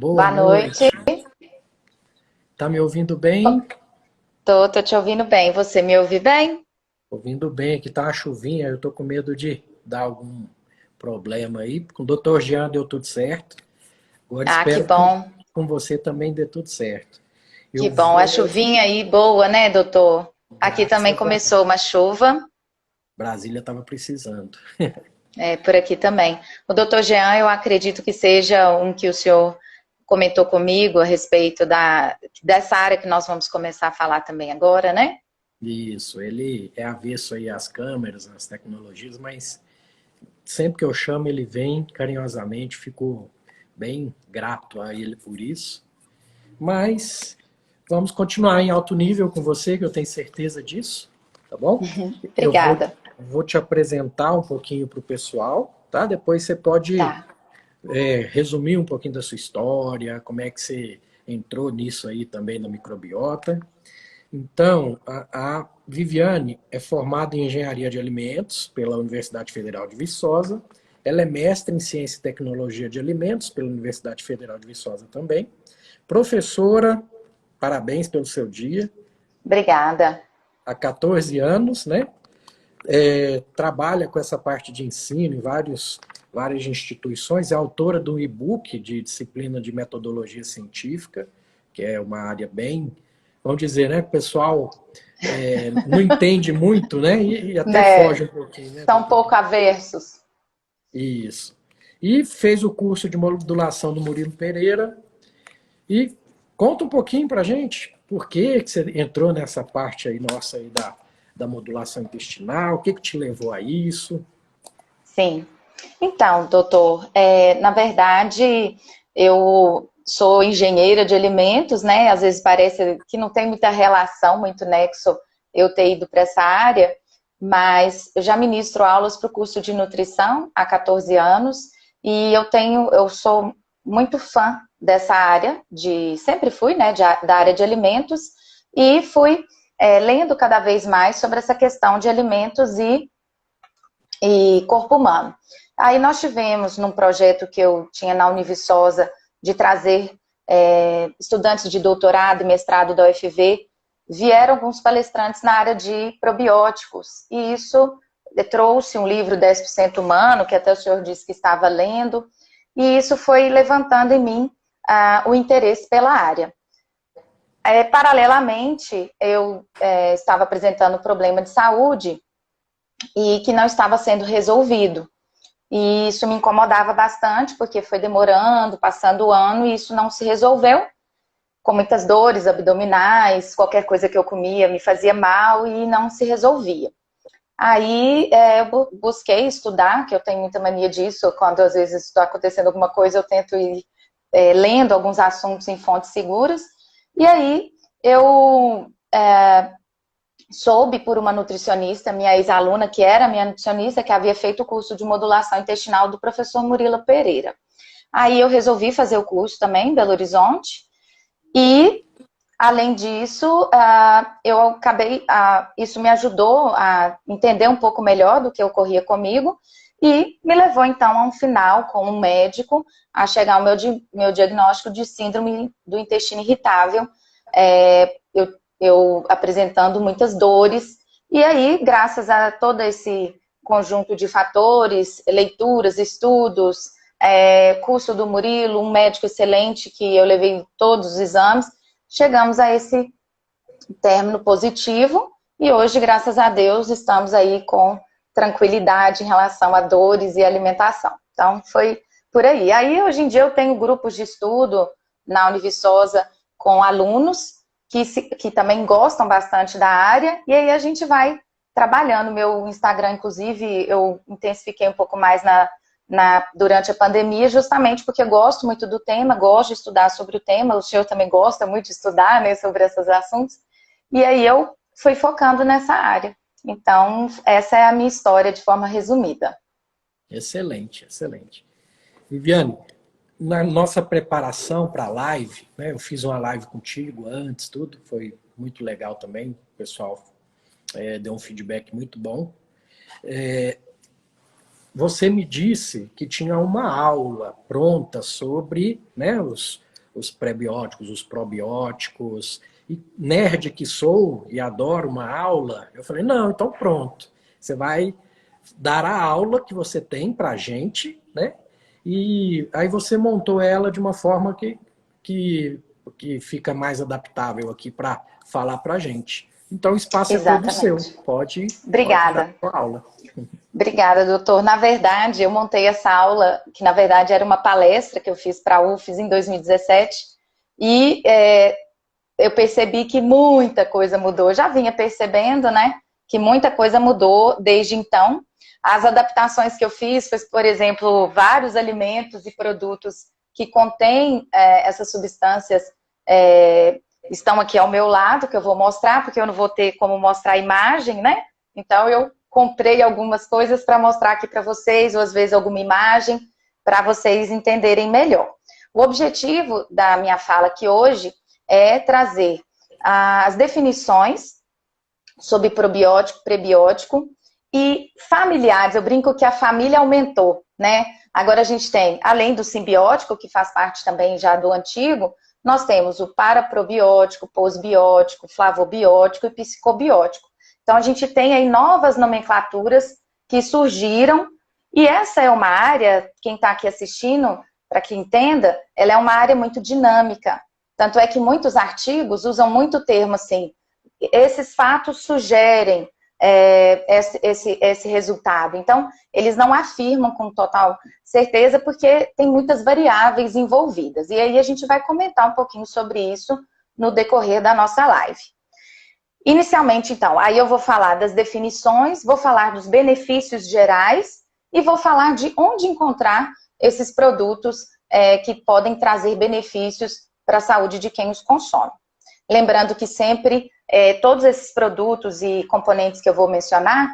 Boa Boa noite. noite. Tá me ouvindo bem? Tô te ouvindo bem. Você me ouve bem? Ouvindo bem, aqui tá uma chuvinha, eu tô com medo de dar algum problema aí. Com o doutor Jean deu tudo certo. Agora Ah, que espero que bom. com você também dê tudo certo. Que Eu bom. A vou, chuvinha aí boa, né, doutor? Aqui também graças a Deus. começou uma chuva, Brasília estava precisando. por aqui também. O doutor Jean, eu acredito que seja um que o senhor comentou comigo a respeito dessa área que nós vamos começar a falar também agora, né? Isso, ele é avesso aí às câmeras, às tecnologias, mas sempre que eu chamo ele vem carinhosamente, fico bem grato a ele por isso. Mas vamos continuar em alto nível com você, que eu tenho certeza disso, tá bom? Eu Obrigada. vou te apresentar um pouquinho para o pessoal, tá? Depois você pode Tá. resumir um pouquinho da sua história, como é que você entrou nisso aí também na microbiota. Então, a Viviane é formada em Engenharia de Alimentos pela Universidade Federal de Viçosa. Ela é mestre em Ciência e Tecnologia de Alimentos pela Universidade Federal de Viçosa também. Professora, parabéns pelo seu dia, Obrigada. há 14 anos, né? Trabalha com essa parte de ensino em várias instituições, é autora do e-book de disciplina de metodologia científica, que é uma área bem, vamos dizer, né, o pessoal não entende muito, né, e até Né, foge um pouquinho, né, são um doutora? pouco aversos. Isso. E fez o curso de modulação do Murilo Pereira. E conta um pouquinho pra gente, por que você entrou nessa parte aí nossa aí da modulação intestinal, o que te levou a isso? Sim. Então, doutor, na verdade, eu sou engenheira de alimentos, né? Às vezes parece que não tem muita relação, muito nexo eu ter ido para essa área, mas eu já ministro aulas para o curso de nutrição há 14 anos e eu sou muito fã dessa área, sempre fui, né, da área de alimentos e fui lendo cada vez mais sobre essa questão de alimentos e corpo humano. Aí nós tivemos num projeto que eu tinha na Univiçosa de trazer estudantes de doutorado e mestrado da UFV, vieram alguns palestrantes na área de probióticos, e isso trouxe um livro 10% humano, que até o senhor disse que estava lendo, e isso foi levantando em mim o interesse pela área. Paralelamente, eu estava apresentando problema de saúde e que não estava sendo resolvido. E isso me incomodava bastante, porque foi demorando, passando o ano, e isso não se resolveu, com muitas dores abdominais, qualquer coisa que eu comia me fazia mal e não se resolvia. Aí eu busquei estudar, que eu tenho muita mania disso, quando às vezes está acontecendo alguma coisa, eu tento ir lendo alguns assuntos em fontes seguras, e aí eu soube por uma nutricionista, minha ex-aluna, que era minha nutricionista, que havia feito o curso de modulação intestinal do professor Murilo Pereira. Aí eu resolvi fazer o curso também em Belo Horizonte e, além disso, eu acabei, isso me ajudou a entender um pouco melhor do que ocorria comigo e me levou então a um final com um médico a chegar ao meu diagnóstico de síndrome do intestino irritável. Eu apresentando muitas dores, e aí, graças a todo esse conjunto de fatores, leituras, estudos, curso do Murilo, um médico excelente que eu levei todos os exames, chegamos a esse término positivo, e hoje, graças a Deus, estamos aí com tranquilidade em relação a dores e alimentação. Então, foi por aí. Aí, hoje em dia, eu tenho grupos de estudo na Univiçosa com alunos que também gostam bastante da área, e aí a gente vai trabalhando. Meu Instagram, inclusive, eu intensifiquei um pouco mais durante a pandemia, justamente porque eu gosto muito do tema, gosto de estudar sobre o tema, o senhor também gosta muito de estudar, né, sobre esses assuntos, e aí eu fui focando nessa área. Então, essa é a minha história de forma resumida. Excelente, excelente. Viviane, na nossa preparação para a live, né, eu fiz uma live contigo antes, tudo, foi muito legal também, o pessoal deu um feedback muito bom. Você me disse que tinha uma aula pronta sobre, né, os prebióticos, os probióticos. E nerd que sou e adoro uma aula, eu falei, não, então pronto. Você vai dar a aula que você tem para a gente, né? E aí você montou ela de uma forma que fica mais adaptável aqui para falar para a gente. Então o espaço é todo seu. Exatamente. Pode dar Obrigada. a sua aula. Obrigada, doutor. Na verdade, eu montei essa aula, que na verdade era uma palestra que eu fiz para a UFES em 2017, e eu percebi que muita coisa mudou. Eu já vinha percebendo, né, que muita coisa mudou desde então. As adaptações que eu fiz foi, por exemplo, vários alimentos e produtos que contêm essas substâncias estão aqui ao meu lado, que eu vou mostrar, porque eu não vou ter como mostrar a imagem, né? Então, eu comprei algumas coisas para mostrar aqui para vocês, ou às vezes alguma imagem, para vocês entenderem melhor. O objetivo da minha fala aqui hoje é trazer as definições sobre probiótico, prebiótico e familiares. Eu brinco que a família aumentou, né? Agora a gente tem, além do simbiótico, que faz parte também já do antigo, nós temos o paraprobiótico, posbiótico, flavobiótico e psicobiótico. Então a gente tem aí novas nomenclaturas que surgiram, e essa é uma área, quem está aqui assistindo, para que entenda, ela é uma área muito dinâmica. Tanto é que muitos artigos usam muito o termo assim, esses fatos sugerem esse resultado. Então, eles não afirmam com total certeza, porque tem muitas variáveis envolvidas. E aí a gente vai comentar um pouquinho sobre isso no decorrer da nossa live. Inicialmente, então, aí eu vou falar das definições, vou falar dos benefícios gerais e vou falar de onde encontrar esses produtos que podem trazer benefícios para a saúde de quem os consome. Lembrando que sempre todos esses produtos e componentes que eu vou mencionar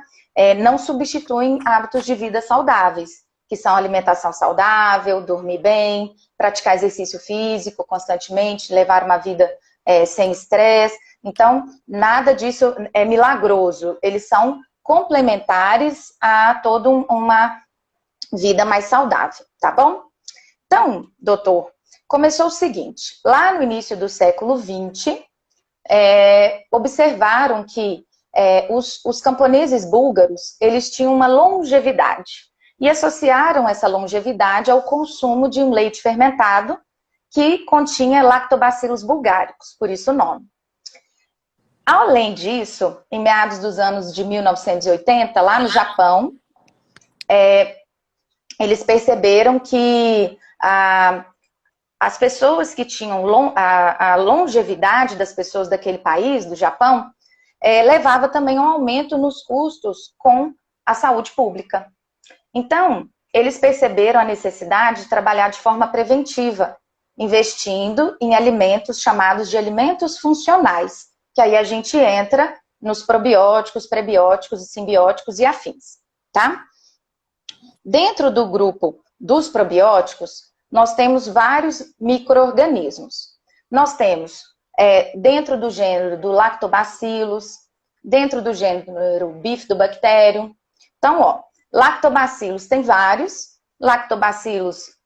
não substituem hábitos de vida saudáveis, que são alimentação saudável, dormir bem, praticar exercício físico constantemente, levar uma vida sem estresse. Então, nada disso é milagroso. Eles são complementares a toda uma vida mais saudável, tá bom? Então, doutor, começou o seguinte, lá no início do século XX, observaram que os camponeses búlgaros, eles tinham uma longevidade e associaram essa longevidade ao consumo de um leite fermentado que continha lactobacillus bulgaricus, por isso o nome. Além disso, em meados dos anos de 1980, lá no Japão, eles perceberam que as pessoas que tinham a longevidade das pessoas daquele país, do Japão, levava também a um aumento nos custos com a saúde pública. Então, eles perceberam a necessidade de trabalhar de forma preventiva, investindo em alimentos chamados de alimentos funcionais, que aí a gente entra nos probióticos, prebióticos e simbióticos e afins, tá? Dentro do grupo dos probióticos, nós temos vários micro-organismos. Nós temos, dentro do gênero do Lactobacillus, dentro do gênero Bifidobacterium. Então, ó, Lactobacillus tem vários, Lactobacillus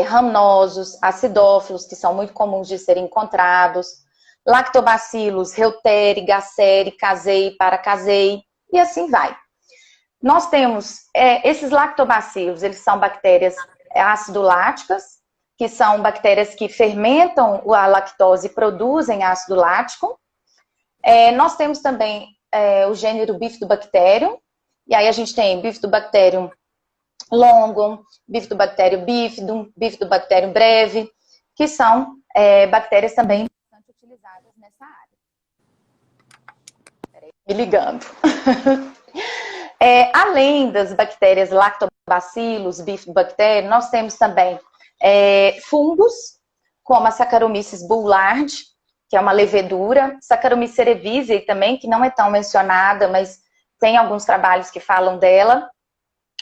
rhamnosus, acidófilos, que são muito comuns de serem encontrados, Lactobacillus reuteri, gasseri, casei, paracasei, e assim vai. Nós temos esses lactobacilos, eles são bactérias ácido-láticas, que são bactérias que fermentam a lactose e produzem ácido lático. Nós temos também o gênero Bifidobacterium, e aí a gente tem Bifidobacterium longum, Bifidobacterium bifidum, Bifidobacterium breve, que são bactérias também bastante utilizadas nessa área. Peraí, me ligando. Além das bactérias lactobacillus, bifidobacterium, nós temos também fungos, como a Saccharomyces boulardii, que é uma levedura, Saccharomyces cerevisiae também, que não é tão mencionada, mas tem alguns trabalhos que falam dela.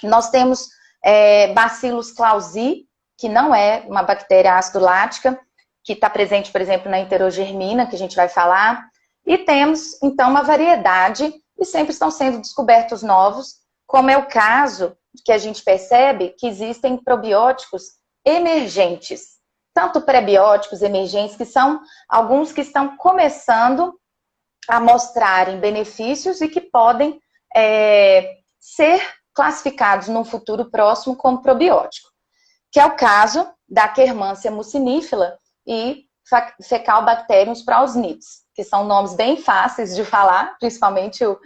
Nós temos Bacillus clausii, que não é uma bactéria ácido-lática, que está presente, por exemplo, na enterogermina, que a gente vai falar. E temos, então, uma variedade, e sempre estão sendo descobertos novos, como é o caso que a gente percebe que existem probióticos emergentes. tanto prebióticos emergentes, que são alguns que estão começando a mostrarem benefícios e que podem ser classificados num futuro próximo como probiótico, que é o caso da Akkermansia mucinifera e Fecalbacterium prausnitzes, que são nomes bem fáceis de falar, principalmente o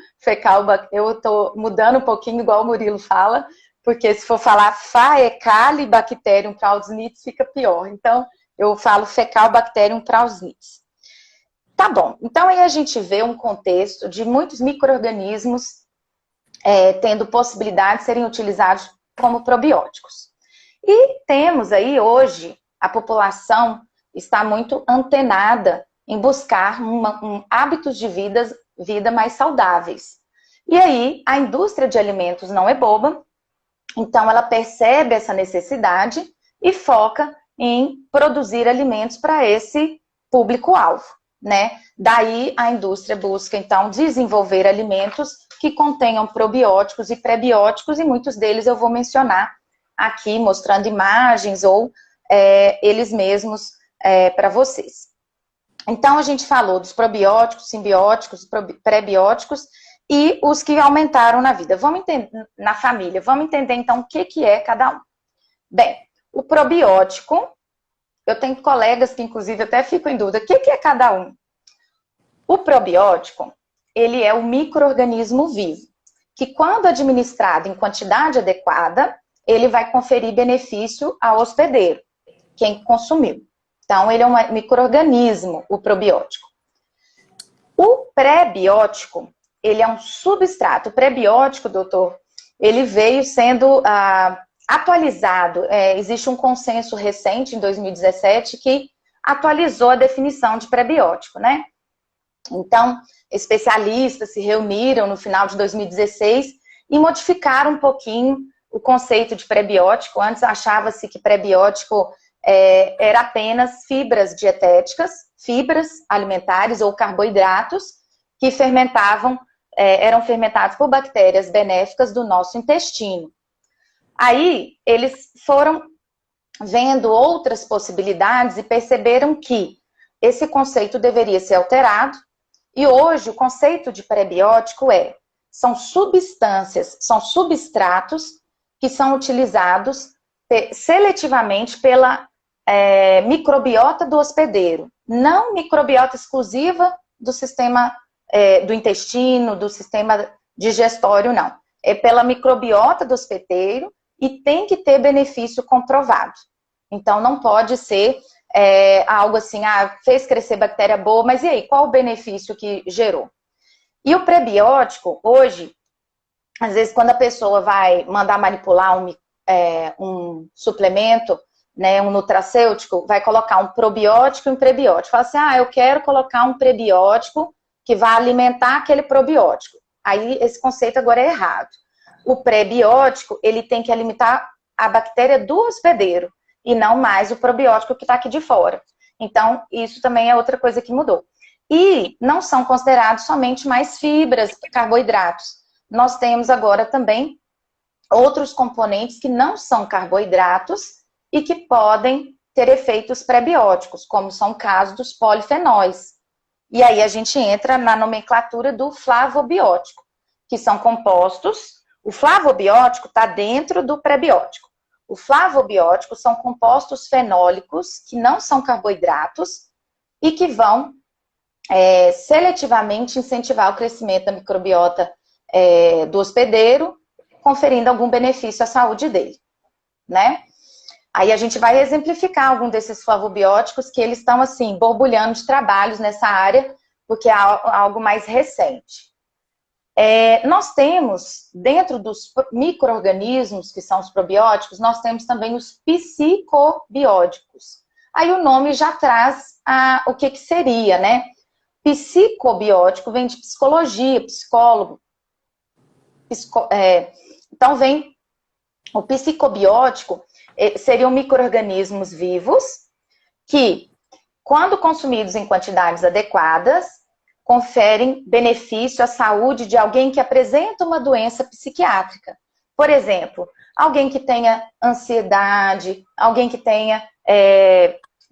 eu estou mudando um pouquinho igual o Murilo fala, porque se for falar Faecalibacterium prausnitzes fica pior. Então, eu falo Fecalbacterium prausnitzes. Tá bom, então aí a gente vê um contexto de muitos micro-organismos tendo possibilidade de serem utilizados como probióticos. E temos aí hoje, a população está muito antenada em buscar hábitos de vida mais saudáveis. E aí, a indústria de alimentos não é boba, então ela percebe essa necessidade e foca em produzir alimentos para esse público-alvo, né? Daí a indústria busca, então, desenvolver alimentos que contenham probióticos e prebióticos, e muitos deles eu vou mencionar aqui, mostrando imagens ou eles mesmos para vocês. Então, a gente falou dos probióticos, simbióticos, prebióticos e os que aumentaram na vida. Vamos entender, na família, vamos entender, então, o que é cada um. Bem, o probiótico, eu tenho colegas que, inclusive, até ficam em dúvida, o que é cada um? O probiótico, ele é um micro-organismo vivo, que quando administrado em quantidade adequada, ele vai conferir benefício ao hospedeiro, quem consumiu. Então, ele é um micro-organismo, o probiótico. O pré-biótico, ele é um substrato. O pré-biótico, doutor, ele veio sendo atualizado. Existe um consenso recente, em 2017, que atualizou a definição de pré-biótico, né? Então, especialistas se reuniram no final de 2016 e modificaram um pouquinho o conceito de pré-biótico. Antes achava-se que pré-biótico era apenas fibras dietéticas, fibras alimentares ou carboidratos que eram fermentados por bactérias benéficas do nosso intestino. Aí, eles foram vendo outras possibilidades e perceberam que esse conceito deveria ser alterado. E hoje, o conceito de pré-biótico são substâncias, são substratos que são utilizados seletivamente pela microbiota do hospedeiro. Não microbiota exclusiva do sistema do intestino, do sistema digestório, não. É pela microbiota do hospedeiro e tem que ter benefício comprovado. Então, não pode ser algo assim, fez crescer bactéria boa, mas e aí, qual o benefício que gerou? E o prebiótico, hoje, às vezes, quando a pessoa vai mandar manipular um suplemento, né, um nutracêutico, vai colocar um probiótico e um prebiótico. Fala assim, eu quero colocar um prebiótico que vai alimentar aquele probiótico. Aí, esse conceito agora é errado. O prebiótico, ele tem que alimentar a bactéria do hospedeiro, e não mais o probiótico que está aqui de fora. Então, isso também é outra coisa que mudou. E não são considerados somente mais fibras, carboidratos. Nós temos agora também outros componentes que não são carboidratos e que podem ter efeitos prebióticos, como são o caso dos polifenóis. E aí a gente entra na nomenclatura do flavobiótico, que são compostos. O flavobiótico está dentro do prebiótico. O flavobiótico são compostos fenólicos que não são carboidratos e que vão seletivamente incentivar o crescimento da microbiota do hospedeiro, conferindo algum benefício à saúde dele, né? Aí a gente vai exemplificar algum desses flavobióticos que eles estão, assim, borbulhando de trabalhos nessa área, porque é algo mais recente. Nós temos, dentro dos micro-organismos, que são os probióticos, nós temos também os psicobióticos. Aí o nome já traz o que seria, né? Psicobiótico vem de psicologia, psicólogo. Então vem o psicobiótico, seriam micro-organismos vivos que, quando consumidos em quantidades adequadas, conferem benefício à saúde de alguém que apresenta uma doença psiquiátrica. Por exemplo, alguém que tenha ansiedade, alguém que tenha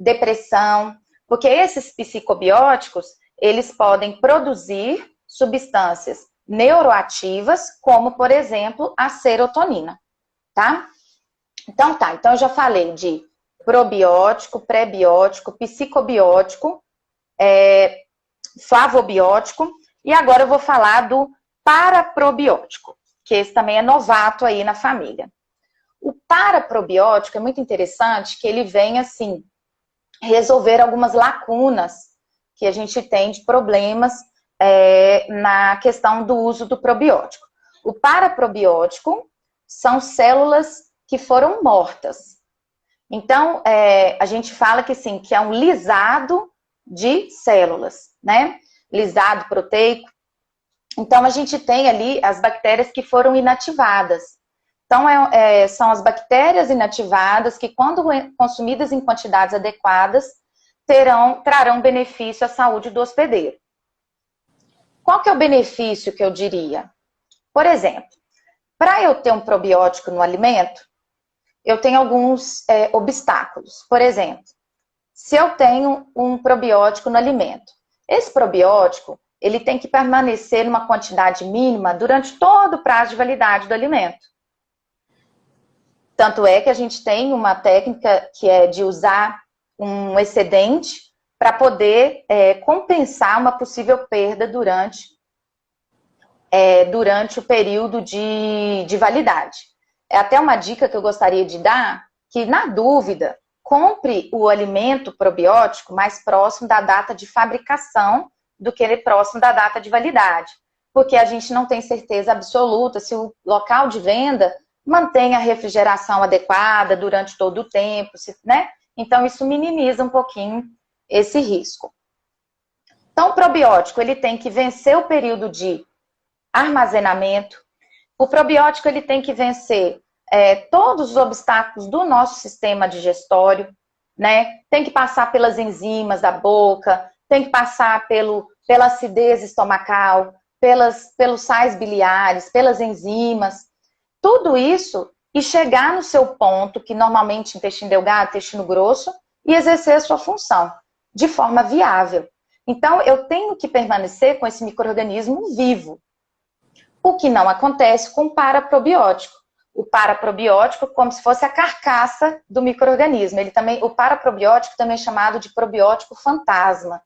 depressão, porque esses psicobióticos, eles podem produzir substâncias neuroativas, como, por exemplo, a serotonina, tá? Então eu já falei de probiótico, prebiótico, psicobiótico, flavobiótico, e agora eu vou falar do paraprobiótico, que esse também é novato aí na família. O paraprobiótico é muito interessante que ele vem, assim, resolver algumas lacunas que a gente tem de problemas na questão do uso do probiótico. O paraprobiótico são células que foram mortas. Então, a gente fala que, sim, que é um lisado de células, né? Lisado proteico. Então, a gente tem ali as bactérias que foram inativadas. Então, são as bactérias inativadas que, quando consumidas em quantidades adequadas, trarão benefício à saúde do hospedeiro. Qual que é o benefício que eu diria? Por exemplo, para eu ter um probiótico no alimento, eu tenho alguns obstáculos. Por exemplo, se eu tenho um probiótico no alimento, esse probiótico, ele tem que permanecer numa quantidade mínima durante todo o prazo de validade do alimento. Tanto é que a gente tem uma técnica que é de usar um excedente para poder compensar uma possível perda durante o período de validade. É até uma dica que eu gostaria de dar, que na dúvida, compre o alimento probiótico mais próximo da data de fabricação do que próximo da data de validade. Porque a gente não tem certeza absoluta se o local de venda mantém a refrigeração adequada durante todo o tempo, né? Então, isso minimiza um pouquinho esse risco. Então, o probiótico, ele tem que vencer o período de armazenamento. O probiótico, ele tem que vencer todos os obstáculos do nosso sistema digestório, né? Tem que passar pelas enzimas da boca, tem que passar pela acidez estomacal, pelos sais biliares, pelas enzimas. Tudo isso e chegar no seu ponto, que normalmente intestino delgado, intestino grosso, e exercer a sua função de forma viável. Então, eu tenho que permanecer com esse micro-organismo vivo. O que não acontece com o paraprobiótico. O paraprobiótico, como se fosse a carcaça do micro-organismo. O paraprobiótico também é chamado de probiótico fantasma.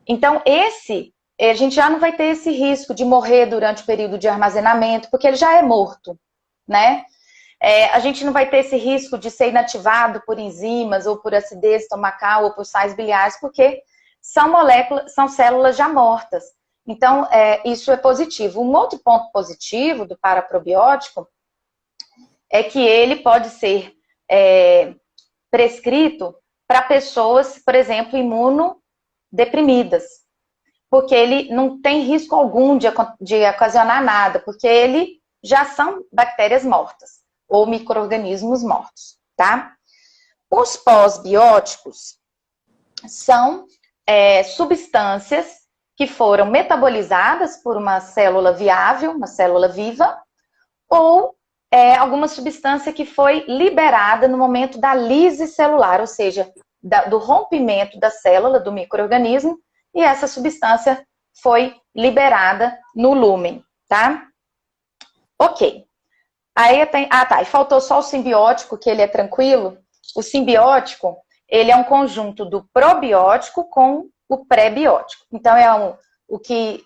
Então, a gente já não vai ter esse risco de morrer durante o período de armazenamento, porque ele já é morto, né? A gente não vai ter esse risco de ser inativado por enzimas, ou por acidez estomacal, ou por sais biliares, porque são células já mortas. Então, isso é positivo. Um outro ponto positivo do paraprobiótico é que ele pode ser prescrito para pessoas, por exemplo, imunodeprimidas, porque ele não tem risco algum de ocasionar nada, porque ele já são bactérias mortas, ou micro-organismos mortos, tá? Os pós-bióticos são substâncias que foram metabolizadas por uma célula viável, uma célula viva, ou alguma substância que foi liberada no momento da lise celular, ou seja, do rompimento da célula, do micro-organismo, e essa substância foi liberada no lúmen, tá? Ok. Aí e faltou só o simbiótico, que ele é tranquilo. O simbiótico, ele é um conjunto do probiótico com o pré-biótico. Então, o que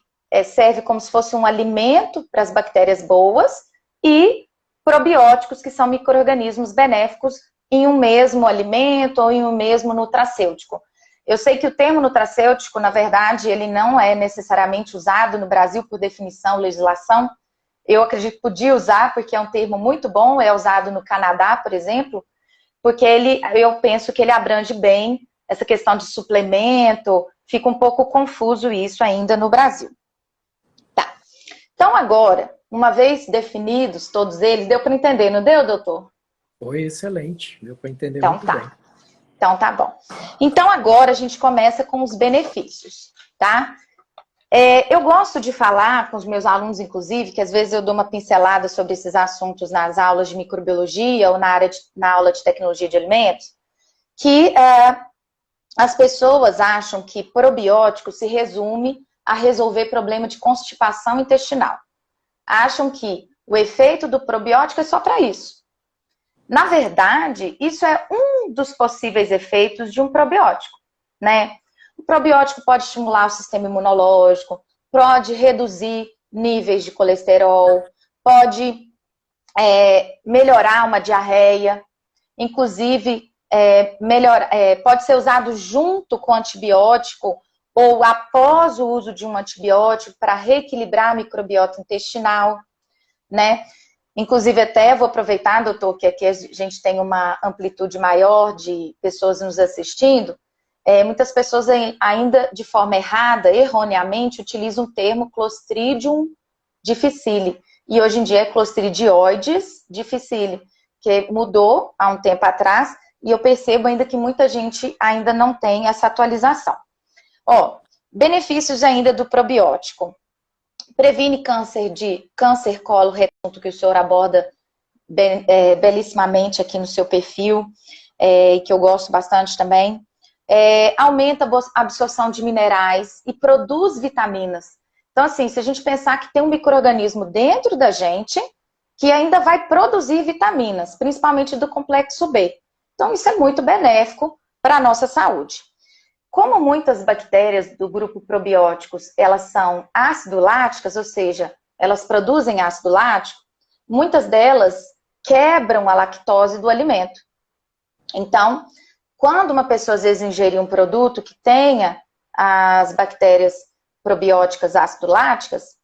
serve como se fosse um alimento para as bactérias boas, e probióticos, que são micro-organismos benéficos em um mesmo alimento ou em um mesmo nutracêutico. Eu sei que o termo nutracêutico, na verdade, ele não é necessariamente usado no Brasil por definição, legislação. Eu acredito que podia usar, porque é um termo muito bom, é usado no Canadá, por exemplo, porque eu penso que ele abrange bem essa questão de suplemento, fica um pouco confuso isso ainda no Brasil. Tá. Então, agora, uma vez definidos todos eles, deu para entender, não deu, doutor? Foi excelente, deu para entender então, muito tá. bem. Então, tá bom. Então, agora a gente começa com os benefícios, tá? Eu gosto de falar com os meus alunos, inclusive, que às vezes eu dou uma pincelada sobre esses assuntos nas aulas de microbiologia ou na aula de tecnologia de alimentos, que as pessoas acham que probiótico se resume a resolver problema de constipação intestinal. Acham que o efeito do probiótico é só para isso. Na verdade, isso é um dos possíveis efeitos de um probiótico, né? O probiótico pode estimular o sistema imunológico, pode reduzir níveis de colesterol, pode melhorar uma diarreia, inclusive pode ser usado junto com antibiótico ou após o uso de um antibiótico para reequilibrar a microbiota intestinal, né? Inclusive, até vou aproveitar, doutor, que aqui a gente tem uma amplitude maior de pessoas nos assistindo. Muitas pessoas ainda, de forma errada, erroneamente, utilizam o termo Clostridium difficile. E hoje em dia é Clostridioides difficile, que mudou há um tempo atrás, e eu percebo ainda que muita gente ainda não tem essa atualização. Benefícios ainda do probiótico. Previne câncer coloretal, que o senhor aborda belíssimamente aqui no seu perfil, e que eu gosto bastante também. Aumenta a absorção de minerais e produz vitaminas. Então, assim, se a gente pensar que tem um micro-organismo dentro da gente que ainda vai produzir vitaminas, principalmente do complexo B. Então, isso é muito benéfico para a nossa saúde. Como muitas bactérias do grupo probióticos, elas são ácido-láticas, ou seja, elas produzem ácido lático, muitas delas quebram a lactose do alimento. Então, quando uma pessoa às vezes ingerir um produto que tenha as bactérias probióticas ácido-láticas,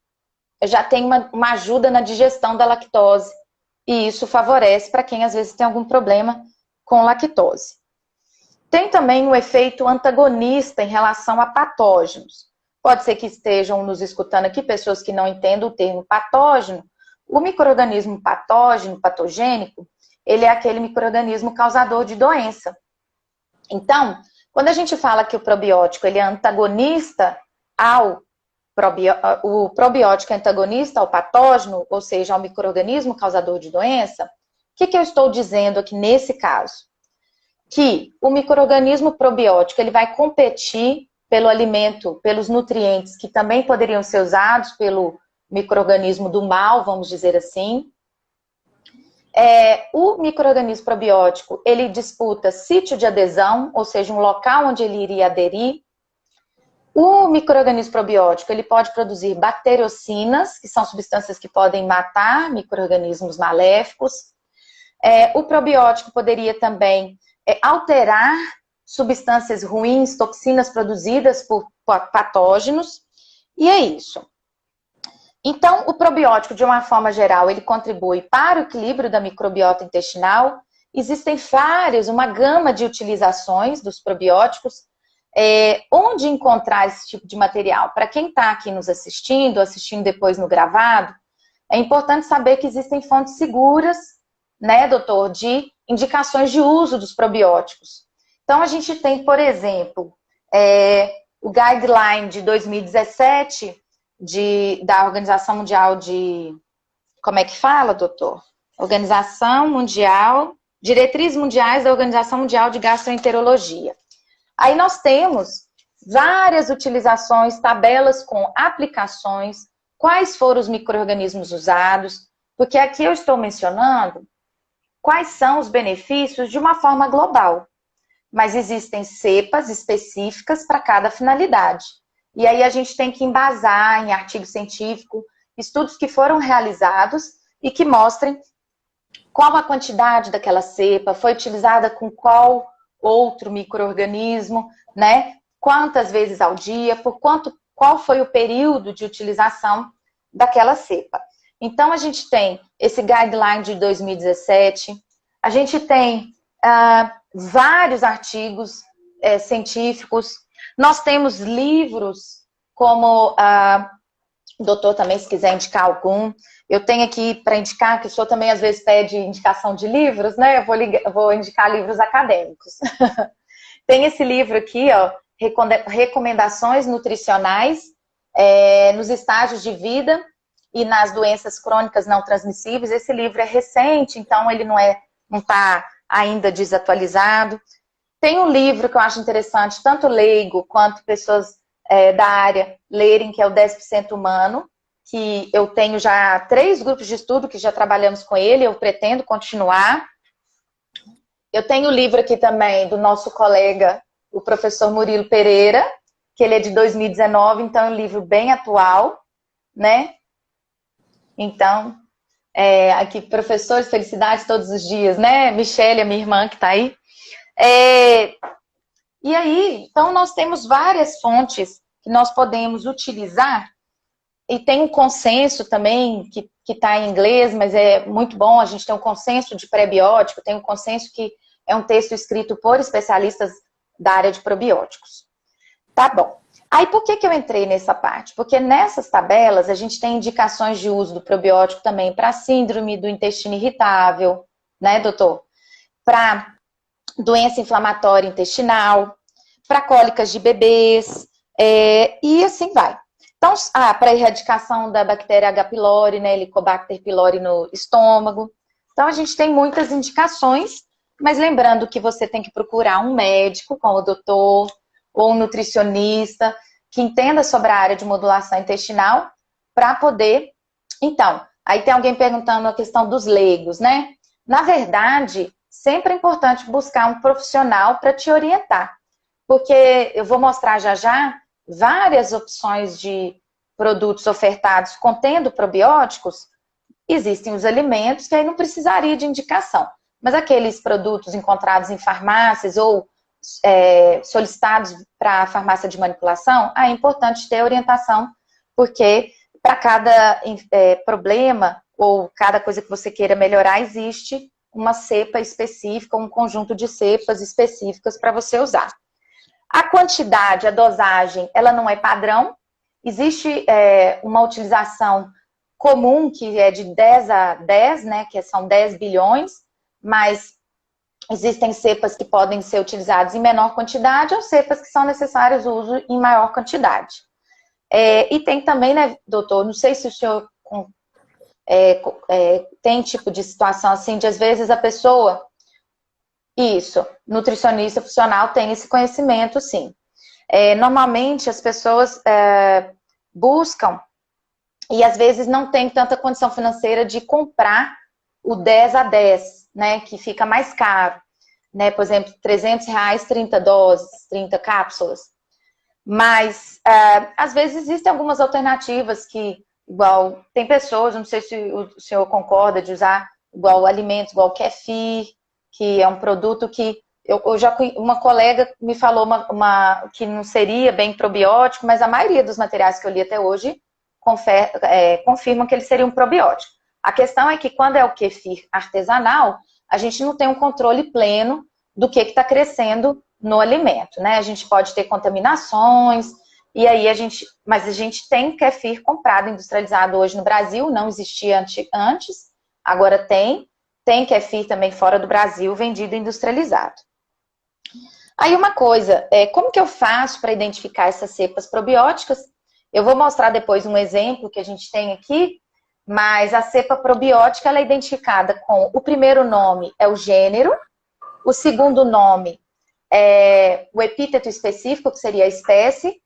já tem uma ajuda na digestão da lactose. E isso favorece para quem às vezes tem algum problema com lactose. Tem também um efeito antagonista em relação a patógenos. Pode ser que estejam nos escutando aqui pessoas que não entendem o termo patógeno. O micro-organismo patógeno, patogênico, ele é aquele micro-organismo causador de doença. Então, quando a gente fala que o probiótico ele é antagonista o probiótico é antagonista ao patógeno, ou seja, ao micro-organismo causador de doença, o que eu estou dizendo aqui nesse caso? Que o micro-organismo probiótico ele vai competir pelo alimento, pelos nutrientes que também poderiam ser usados pelo micro-organismo do mal, vamos dizer assim. O micro-organismo probiótico, ele disputa sítio de adesão, ou seja, um local onde ele iria aderir. O micro-organismo probiótico, ele pode produzir bacteriocinas, que são substâncias que podem matar micro-organismos maléficos. O probiótico poderia também alterar substâncias ruins, toxinas produzidas por patógenos, e é isso. Então, o probiótico, de uma forma geral, ele contribui para o equilíbrio da microbiota intestinal. Existem uma gama de utilizações dos probióticos. Onde encontrar esse tipo de material? Para quem está aqui nos assistindo depois no gravado, é importante saber que existem fontes seguras, né, doutor, de indicações de uso dos probióticos. Então, a gente tem, por exemplo, o Guideline de 2017 da Organização Mundial de... Como é que fala, doutor? Diretrizes Mundiais da Organização Mundial de Gastroenterologia. Aí nós temos várias utilizações, tabelas com aplicações, quais foram os micro-organismos usados, porque aqui eu estou mencionando quais são os benefícios de uma forma global. Mas existem cepas específicas para cada finalidade. E aí a gente tem que embasar em artigo científico, estudos que foram realizados e que mostrem qual a quantidade daquela cepa, foi utilizada com qual outro micro-organismo, né? Quantas vezes ao dia, qual foi o período de utilização daquela cepa. Então, a gente tem esse guideline de 2017, a gente tem vários artigos científicos, nós temos livros, como o doutor também, se quiser indicar algum. Eu tenho aqui para indicar, que o senhor também às vezes pede indicação de livros, né? Eu vou indicar livros acadêmicos. Tem esse livro aqui, ó, Recomendações Nutricionais nos Estágios de Vida e nas Doenças Crônicas Não Transmissíveis. Esse livro é recente, então ele não está ainda desatualizado. Tem um livro que eu acho interessante, tanto leigo quanto pessoas da área lerem, que é o 10% Humano, que eu tenho já 3 grupos de estudo que já trabalhamos com ele, eu pretendo continuar. Eu tenho o livro aqui também do nosso colega, o professor Murilo Pereira, que ele é de 2019, então é um livro bem atual, né? Então, aqui, professores, felicidades todos os dias, né? Michele, a minha irmã que está aí. E aí, então, nós temos várias fontes que nós podemos utilizar, e tem um consenso também, que está em inglês, mas é muito bom, a gente tem um consenso de prebiótico, tem um consenso que é um texto escrito por especialistas da área de probióticos. Tá bom. Aí, por que eu entrei nessa parte? Porque nessas tabelas, a gente tem indicações de uso do probiótico também para síndrome do intestino irritável, né, doutor? Para doença inflamatória intestinal, para cólicas de bebês, e assim vai. Então, para erradicação da bactéria H. pylori, né, Helicobacter pylori no estômago. Então, a gente tem muitas indicações, mas lembrando que você tem que procurar um médico, como o doutor, ou um nutricionista, que entenda sobre a área de modulação intestinal, para poder... Então, aí tem alguém perguntando a questão dos leigos, né? Na verdade, sempre é importante buscar um profissional para te orientar, porque eu vou mostrar já várias opções de produtos ofertados contendo probióticos. Existem os alimentos que aí não precisaria de indicação, mas aqueles produtos encontrados em farmácias ou solicitados para a farmácia de manipulação, é importante ter orientação, porque para cada problema ou cada coisa que você queira melhorar, existe uma cepa específica, um conjunto de cepas específicas para você usar. A quantidade, a dosagem, ela não é padrão. Existe uma utilização comum, que é de 10 a 10, né, que são 10 bilhões, mas existem cepas que podem ser utilizadas em menor quantidade ou cepas que são necessárias o uso em maior quantidade. E tem também, né, doutor, não sei se o senhor tem tipo de situação assim, de às vezes a pessoa... Isso, nutricionista funcional tem esse conhecimento, sim. Normalmente as pessoas buscam e às vezes não tem tanta condição financeira de comprar o 10 a 10, né, que fica mais caro, né, por exemplo, R$300, 30 doses, 30 cápsulas. Mas às vezes existem algumas alternativas que, igual, tem pessoas, não sei se o senhor concorda, de usar igual alimentos, igual kefir, que é um produto que uma colega me falou que não seria bem probiótico, mas a maioria dos materiais que eu li até hoje confirmam que ele seria um probiótico. A questão é que quando é o kefir artesanal, a gente não tem um controle pleno do que está crescendo no alimento, né? A gente pode ter contaminações, e aí mas a gente tem kefir comprado, industrializado hoje no Brasil, não existia antes, agora tem kefir também fora do Brasil, vendido industrializado. Aí uma coisa, como que eu faço para identificar essas cepas probióticas? Eu vou mostrar depois um exemplo que a gente tem aqui, mas a cepa probiótica ela é identificada com o primeiro nome é o gênero, o segundo nome é o epíteto específico, que seria a espécie,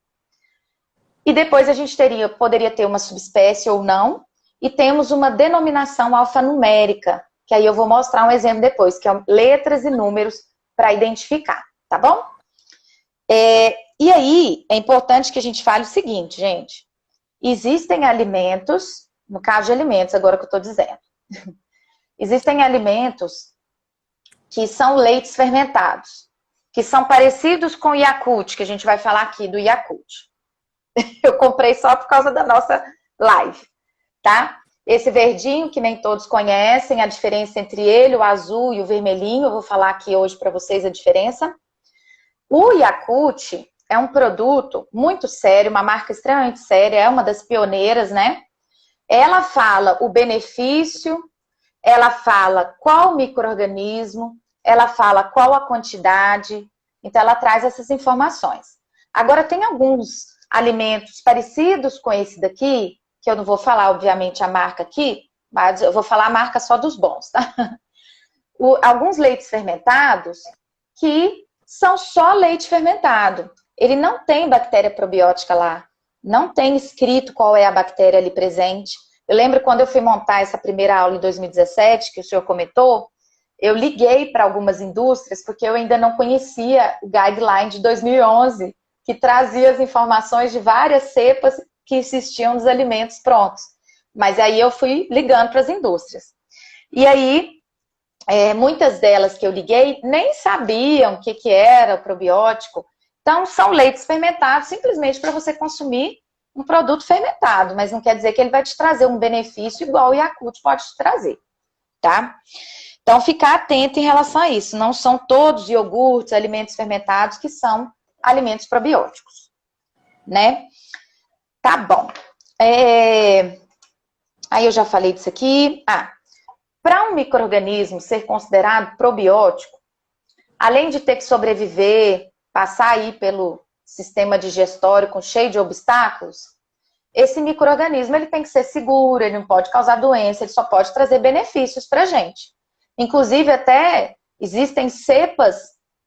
e depois a gente poderia ter uma subespécie ou não, e temos uma denominação alfanumérica, que aí eu vou mostrar um exemplo depois, que é letras e números para identificar, tá bom? E aí, é importante que a gente fale o seguinte, gente. Existem alimentos, no caso de alimentos, agora que eu estou dizendo, existem alimentos que são leites fermentados, que são parecidos com o Yakult, que a gente vai falar aqui do Yakult. Eu comprei só por causa da nossa live, tá? Esse verdinho, que nem todos conhecem, a diferença entre ele, o azul e o vermelhinho, eu vou falar aqui hoje para vocês a diferença. O Yakult é um produto muito sério, uma marca extremamente séria, é uma das pioneiras, né? Ela fala o benefício, ela fala qual micro-organismo, ela fala qual a quantidade, então ela traz essas informações. Agora, tem alguns alimentos parecidos com esse daqui, que eu não vou falar, obviamente, a marca aqui, mas eu vou falar a marca só dos bons, tá? Alguns leites fermentados que são só leite fermentado. Ele não tem bactéria probiótica lá. Não tem escrito qual é a bactéria ali presente. Eu lembro quando eu fui montar essa primeira aula em 2017, que o senhor comentou, eu liguei para algumas indústrias, porque eu ainda não conhecia o guideline de 2011, que trazia as informações de várias cepas que existiam nos alimentos prontos. Mas aí eu fui ligando para as indústrias. E aí, muitas delas que eu liguei nem sabiam o que era o probiótico. Então, são leites fermentados simplesmente para você consumir um produto fermentado, mas não quer dizer que ele vai te trazer um benefício igual o Yakult pode te trazer, tá? Então, ficar atento em relação a isso. Não são todos iogurtes, alimentos fermentados que são alimentos probióticos, né? Tá bom. Aí eu já falei disso aqui. Para um micro-organismo ser considerado probiótico, além de ter que sobreviver, passar aí pelo sistema digestório cheio de obstáculos, esse micro-organismo ele tem que ser seguro, ele não pode causar doença, ele só pode trazer benefícios para a gente. Inclusive, até existem cepas,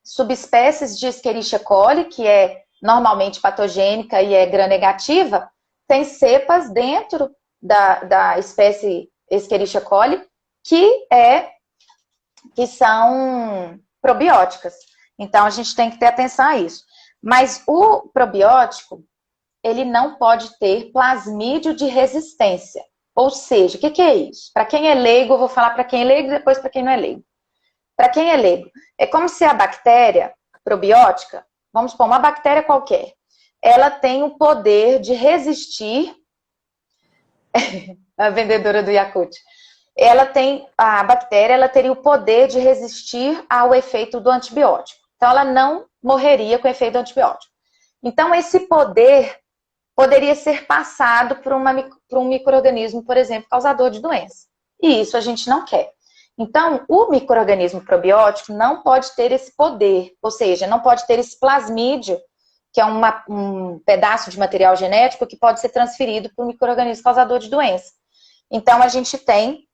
subespécies de Escherichia coli, que é normalmente patogênica e é gram-negativa, tem cepas dentro da espécie Escherichia coli que são probióticas. Então, a gente tem que ter atenção a isso. Mas o probiótico, ele não pode ter plasmídio de resistência. Ou seja, o que é isso? Para quem é leigo, eu vou falar para quem é leigo e depois para quem não é leigo. Para quem é leigo, é como se a bactéria probiótica, vamos supor, uma bactéria qualquer, ela tem o poder de resistir, a vendedora do Yakult, a bactéria, ela teria o poder de resistir ao efeito do antibiótico. Então, ela não morreria com o efeito do antibiótico. Então, esse poder poderia ser passado por um micro-organismo, por exemplo, causador de doença. E isso a gente não quer. Então, o micro-organismo probiótico não pode ter esse poder, ou seja, não pode ter esse plasmídio, que é um pedaço de material genético que pode ser transferido para o micro-organismo causador de doença. Então, a gente tem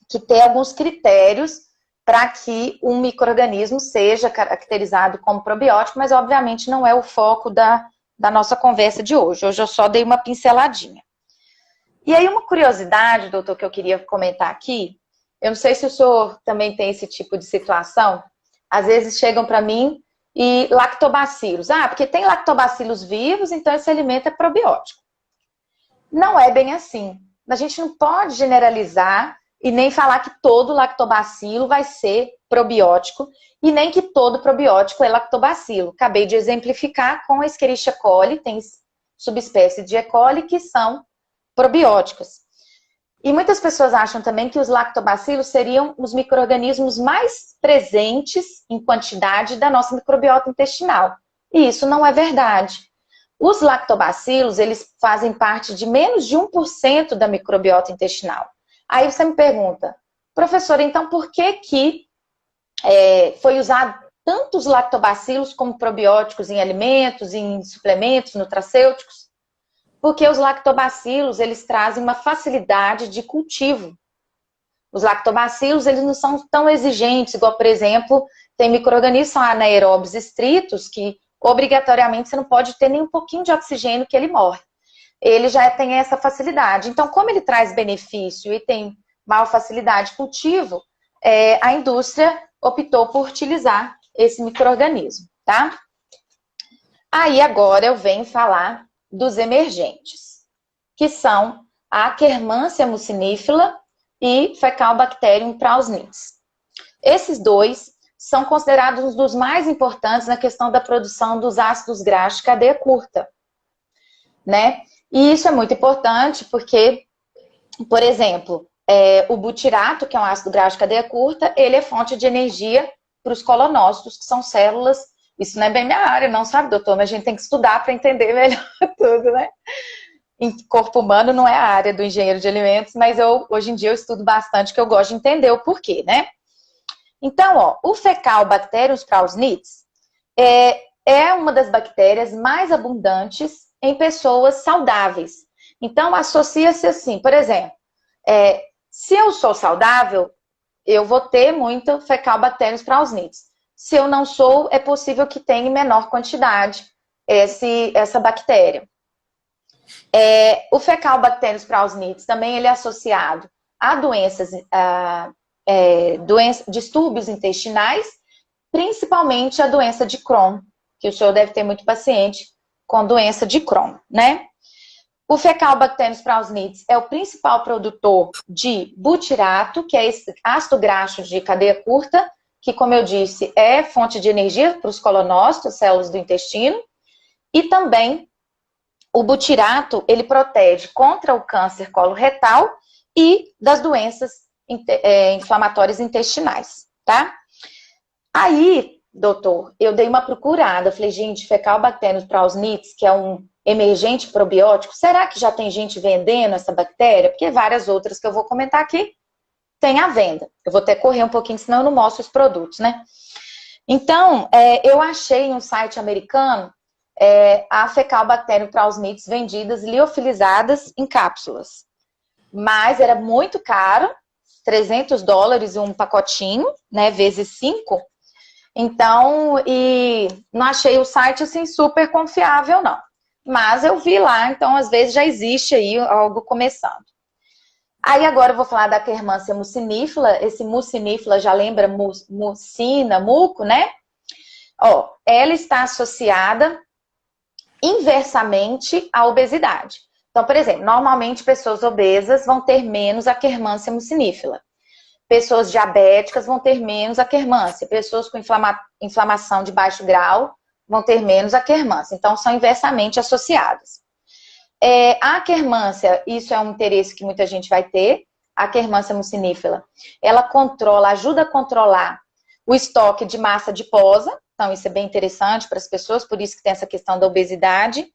que ter alguns critérios para que um micro-organismo seja caracterizado como probiótico, mas obviamente não é o foco da nossa conversa de hoje. Hoje eu só dei uma pinceladinha. E aí uma curiosidade, doutor, que eu queria comentar aqui, eu não sei se o senhor também tem esse tipo de situação, às vezes chegam para mim e lactobacilos. Porque tem lactobacilos vivos, então esse alimento é probiótico. Não é bem assim. A gente não pode generalizar e nem falar que todo lactobacilo vai ser probiótico e nem que todo probiótico é lactobacilo. Acabei de exemplificar com a Escherichia coli, tem subespécies de E. coli que são probióticas. E muitas pessoas acham também que os lactobacilos seriam os micro-organismos mais presentes em quantidade da nossa microbiota intestinal. E isso não é verdade. Os lactobacilos, eles fazem parte de menos de 1% da microbiota intestinal. Aí você me pergunta, professora, então por que foi usado tantos lactobacilos como probióticos em alimentos, em suplementos, nutracêuticos? Porque os lactobacilos, eles trazem uma facilidade de cultivo. Os lactobacilos, eles não são tão exigentes, igual, por exemplo, tem micro-organismos são anaeróbios estritos, que obrigatoriamente você não pode ter nem um pouquinho de oxigênio que ele morre. Ele já tem essa facilidade. Então, como ele traz benefício e tem maior facilidade de cultivo, a indústria optou por utilizar esse micro-organismo, tá? Aí, agora eu venho falar dos emergentes, que são a Akkermansia mucinifera e Fecalbacterium prausnitzii. Esses dois são considerados um dos mais importantes na questão da produção dos ácidos graxos de cadeia curta, né? E isso é muito importante porque, por exemplo, o butirato, que é um ácido graxo de cadeia curta, ele é fonte de energia para os colonócitos, que são células. Isso não é bem minha área, não, sabe, doutor? Mas a gente tem que estudar para entender melhor tudo, né? Em corpo humano não é a área do engenheiro de alimentos, mas hoje em dia eu estudo bastante, que eu gosto de entender o porquê, né? Então, o Fecalbacterium prausnitzii é uma das bactérias mais abundantes em pessoas saudáveis. Então, associa-se assim, por exemplo, se eu sou saudável, eu vou ter muito Fecalbacterium prausnitzii. Se eu não sou, é possível que tenha em menor quantidade essa bactéria. O Fecalbacterium prausnitis também ele é associado a doenças, distúrbios intestinais, principalmente a doença de Crohn, que o senhor deve ter muito paciente com doença de Crohn, né? O Fecalbacterium prausnitis é o principal produtor de butirato, que é esse ácido graxo de cadeia curta, que, como eu disse, é fonte de energia para os colonócitos, células do intestino, e também o butirato, ele protege contra o câncer coloretal e das doenças inflamatórias intestinais, tá? Aí, doutor, eu dei uma procurada, falei, gente, Fecalbacterium prausnitis, que é um emergente probiótico, será que já tem gente vendendo essa bactéria? Porque várias outras que eu vou comentar aqui tem à venda. Eu vou até correr um pouquinho, senão eu não mostro os produtos, né? Então, eu achei em um site americano a Fecalbacterium prausnitis vendidas liofilizadas em cápsulas. Mas era muito caro, $300 um pacotinho, né, vezes 5. Então, e não achei o site assim super confiável, não. Mas eu vi lá, então às vezes já existe aí algo começando. Aí agora eu vou falar da Akkermansia mucinifera. Esse mucinifera já lembra mucina, muco, né? Ó, ela está associada inversamente à obesidade. Então, por exemplo, normalmente pessoas obesas vão ter menos Akkermansia mucinifera. Pessoas diabéticas vão ter menos Akkermansia. Pessoas com inflamação de baixo grau vão ter menos Akkermansia. Então, são inversamente associadas. A Akkermansia, isso é um interesse que muita gente vai ter. A Akkermansia mucinifera, ela ajuda a controlar o estoque de massa adiposa. Então, isso é bem interessante para as pessoas, por isso que tem essa questão da obesidade.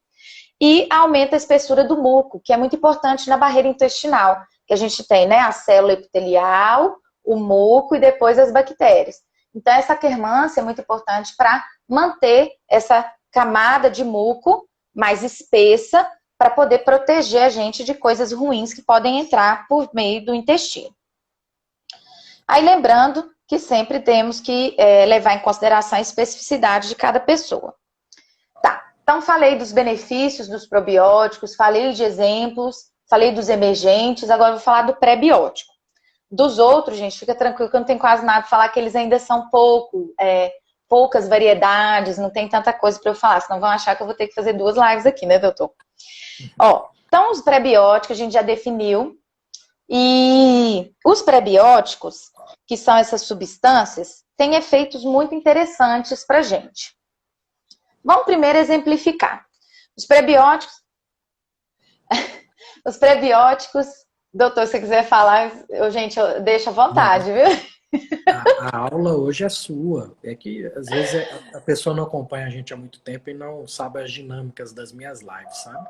E aumenta a espessura do muco, que é muito importante na barreira intestinal. Que a gente tem, né, a célula epitelial, o muco e depois as bactérias. Então, essa Akkermansia é muito importante para manter essa camada de muco mais espessa para poder proteger a gente de coisas ruins que podem entrar por meio do intestino. Aí, lembrando que sempre temos que levar em consideração a especificidade de cada pessoa. Tá, então falei dos benefícios dos probióticos, falei de exemplos, falei dos emergentes, agora vou falar do pré-biótico. Dos outros, gente, fica tranquilo que eu não tenho quase nada para falar, que eles ainda são poucas variedades, não tem tanta coisa para eu falar, senão vão achar que eu vou ter que fazer 2 lives aqui, né, doutor? Ó, então os pré-bióticos a gente já definiu, e os pré-bióticos, que são essas substâncias, têm efeitos muito interessantes para a gente. Vamos primeiro exemplificar. Os prebióticos, doutor, se você quiser falar, gente, eu deixo à vontade, viu? A aula hoje é sua. É que às vezes a pessoa não acompanha a gente há muito tempo e não sabe as dinâmicas das minhas lives, sabe?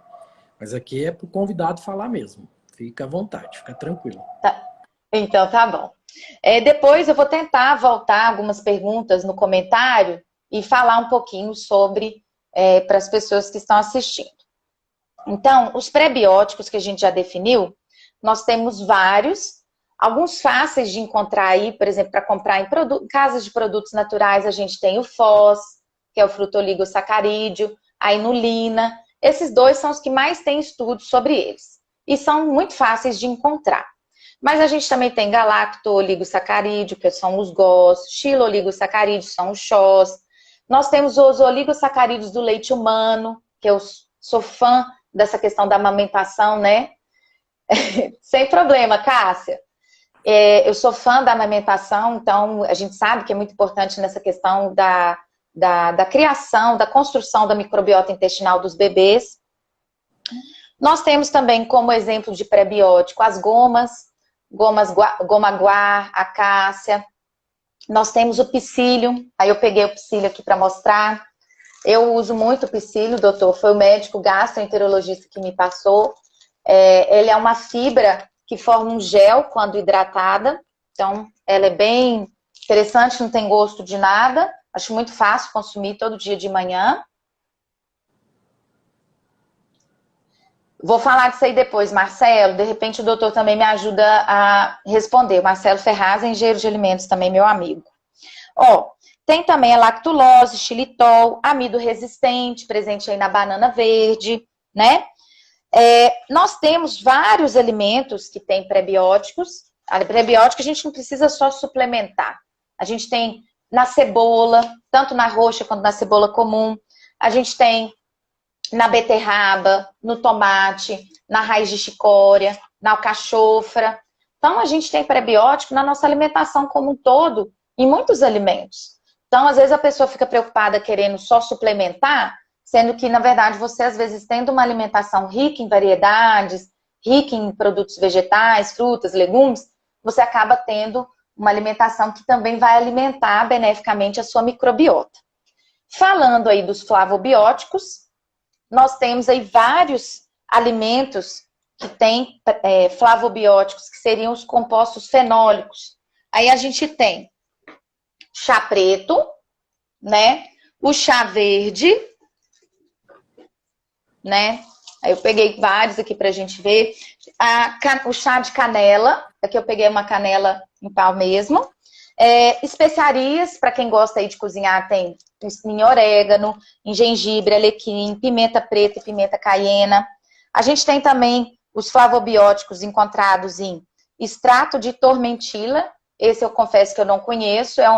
Mas aqui é para o convidado falar mesmo. Fica à vontade, fica tranquilo. Tá. Então tá bom. Depois eu vou tentar voltar algumas perguntas no comentário e falar um pouquinho sobre para as pessoas que estão assistindo. Então, os pré-bióticos que a gente já definiu, nós temos vários, alguns fáceis de encontrar aí, por exemplo, para comprar em casas de produtos naturais, a gente tem o FOS, que é o frutoligosacarídeo, a inulina. Esses 2 são os que mais têm estudos sobre eles e são muito fáceis de encontrar. Mas a gente também tem galacto-oligosacarídeo, que são os GOS, xilo-oligosacarídeos, são os XOS. Nós temos os oligosacarídeos do leite humano, que eu sou fã dessa questão da amamentação, né? Sem problema, Cássia. Eu sou fã da amamentação, então a gente sabe que é muito importante nessa questão da criação, da construção da microbiota intestinal dos bebês. Nós temos também como exemplo de pré-biótico as goma guar, acácia. Nós temos o psyllium, aí eu peguei o psyllium aqui para mostrar. Eu uso muito o psyllium, doutor, foi o médico gastroenterologista que me passou. Ele é uma fibra que forma um gel quando hidratada, então ela é bem interessante, não tem gosto de nada, acho muito fácil consumir todo dia de manhã. Vou falar disso aí depois, Marcelo, de repente o doutor também me ajuda a responder. Marcelo Ferraz, engenheiro de alimentos também, meu amigo. Ó, Tem também a lactulose, xilitol, amido resistente, presente aí na banana verde, né? Nós temos vários alimentos que têm prebióticos. A prebiótica a gente não precisa só suplementar. A gente tem na cebola, tanto na roxa quanto na cebola comum. A gente tem na beterraba, no tomate, na raiz de chicória, na alcachofra. Então, a gente tem prebiótico na nossa alimentação como um todo, em muitos alimentos. Então, às vezes a pessoa fica preocupada querendo só suplementar, sendo que, na verdade, você, às vezes, tendo uma alimentação rica em variedades, rica em produtos vegetais, frutas, legumes, você acaba tendo uma alimentação que também vai alimentar beneficamente a sua microbiota. Falando aí dos flavobióticos, nós temos aí vários alimentos que têm flavobióticos, que seriam os compostos fenólicos. Aí a gente tem chá preto, né? O chá verde, né? Aí eu peguei vários aqui pra gente ver. O chá de canela, aqui eu peguei uma canela em pau mesmo. Especiarias, para quem gosta aí de cozinhar, tem em orégano, em gengibre, alecrim, pimenta preta e pimenta caiena. A gente tem também os flavobióticos encontrados em extrato de tormentila. Esse eu confesso que eu não conheço, é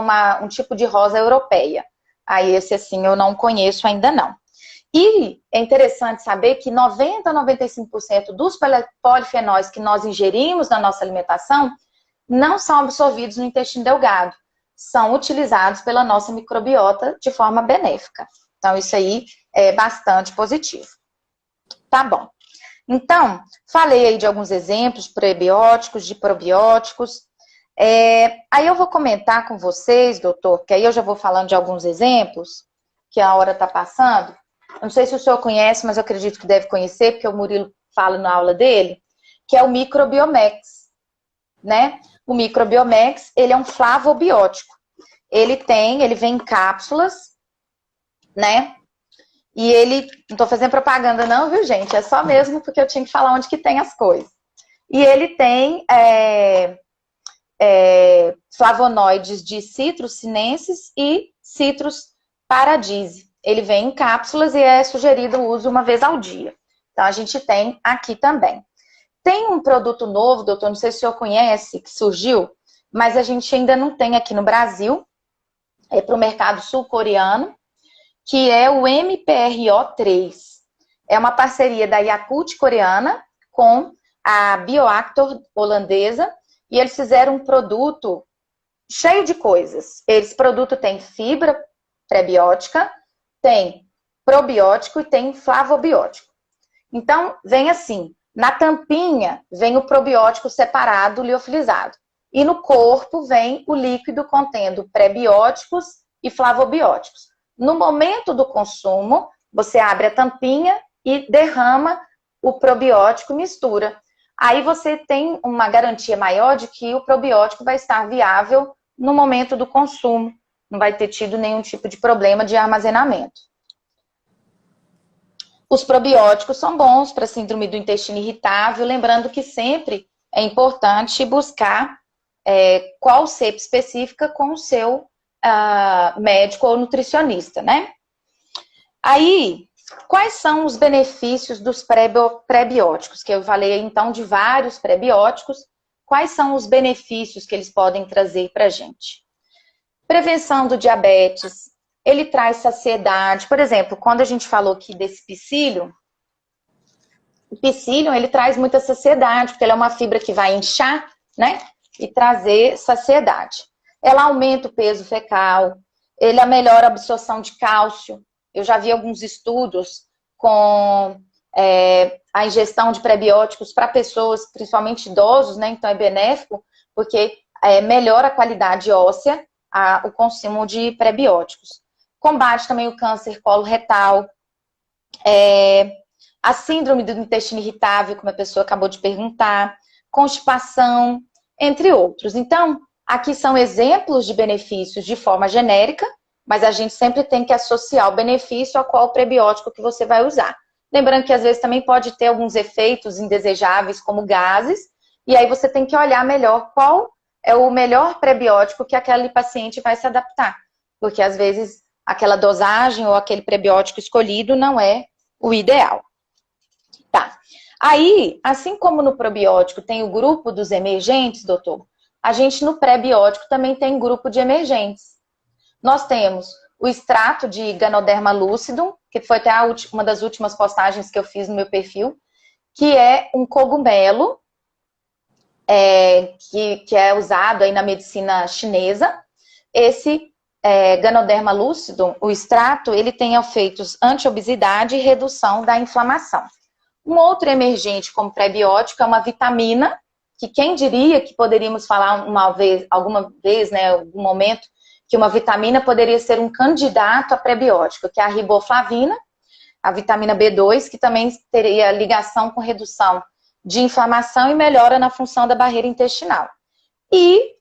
um tipo de rosa europeia. Aí esse assim eu não conheço ainda não. E é interessante saber que 90% a 95% dos polifenóis que nós ingerimos na nossa alimentação não são absorvidos no intestino delgado, são utilizados pela nossa microbiota de forma benéfica. Então, isso aí é bastante positivo. Tá bom. Então, falei aí de alguns exemplos de prebióticos, de probióticos. Aí eu vou comentar com vocês, doutor, que aí eu já vou falando de alguns exemplos, que a hora está passando. Eu não sei se o senhor conhece, mas eu acredito que deve conhecer, porque o Murilo fala na aula dele, que é o Microbiomex, né? O Microbiomex, ele é um flavobiótico. Ele vem em cápsulas, né? E ele, não tô fazendo propaganda não, viu, gente? É só mesmo porque eu tinha que falar onde que tem as coisas. E ele tem flavonoides de Citrus sinensis e Citrus paradise. Ele vem em cápsulas e é sugerido o uso uma vez ao dia. Então, a gente tem aqui também. Tem um produto novo, doutor, não sei se o senhor conhece, que surgiu, mas a gente ainda não tem aqui no Brasil, para o mercado sul-coreano, que é o MPRO3. É uma parceria da Yakult coreana com a Bioactor holandesa, e eles fizeram um produto cheio de coisas. Esse produto tem fibra prebiótica, tem probiótico e tem flavobiótico. Então, vem assim, na tampinha vem o probiótico separado, liofilizado. E no corpo vem o líquido contendo prebióticos e flavobióticos. No momento do consumo, você abre a tampinha e derrama o probiótico e mistura. Aí você tem uma garantia maior de que o probiótico vai estar viável no momento do consumo. Não vai ter tido nenhum tipo de problema de armazenamento. Os probióticos são bons para síndrome do intestino irritável, lembrando que sempre é importante buscar qual cepa específica com o seu médico ou nutricionista, né? Aí, quais são os benefícios dos prebióticos? Que eu falei, então, de vários prebióticos. Quais são os benefícios que eles podem trazer para a gente? Prevenção do diabetes. Ele traz saciedade. Por exemplo, quando a gente falou aqui desse psyllium, o psyllium, ele traz muita saciedade, porque ele é uma fibra que vai inchar, né? E trazer saciedade. Ela aumenta o peso fecal, ele melhora a absorção de cálcio. Eu já vi alguns estudos com a ingestão de prebióticos para pessoas, principalmente idosos, né? Então é benéfico, porque melhora a qualidade óssea, o consumo de prebióticos. Combate também o câncer coloretal, a síndrome do intestino irritável, como a pessoa acabou de perguntar, constipação, entre outros. Então, aqui são exemplos de benefícios de forma genérica, mas a gente sempre tem que associar o benefício a qual prebiótico que você vai usar. Lembrando que às vezes também pode ter alguns efeitos indesejáveis, como gases, e aí você tem que olhar melhor qual é o melhor prebiótico que aquele paciente vai se adaptar. porque às vezes aquela dosagem ou aquele prebiótico escolhido não é o ideal. Tá. Aí, assim como no probiótico tem o grupo dos emergentes, doutor, a gente no pré-biótico também tem grupo de emergentes. Nós temos o extrato de Ganoderma lucidum, que foi até uma das últimas postagens que eu fiz no meu perfil, que é um cogumelo que é usado aí na medicina chinesa. Esse Ganoderma lucidum, o extrato, ele tem efeitos anti-obesidade e redução da inflamação. Um outro emergente como pré-biótico é uma vitamina, que quem diria que poderíamos falar alguma vez, né, algum momento, que uma vitamina poderia ser um candidato a pré-biótico, que é a riboflavina, a vitamina B2, que também teria ligação com redução de inflamação e melhora na função da barreira intestinal. E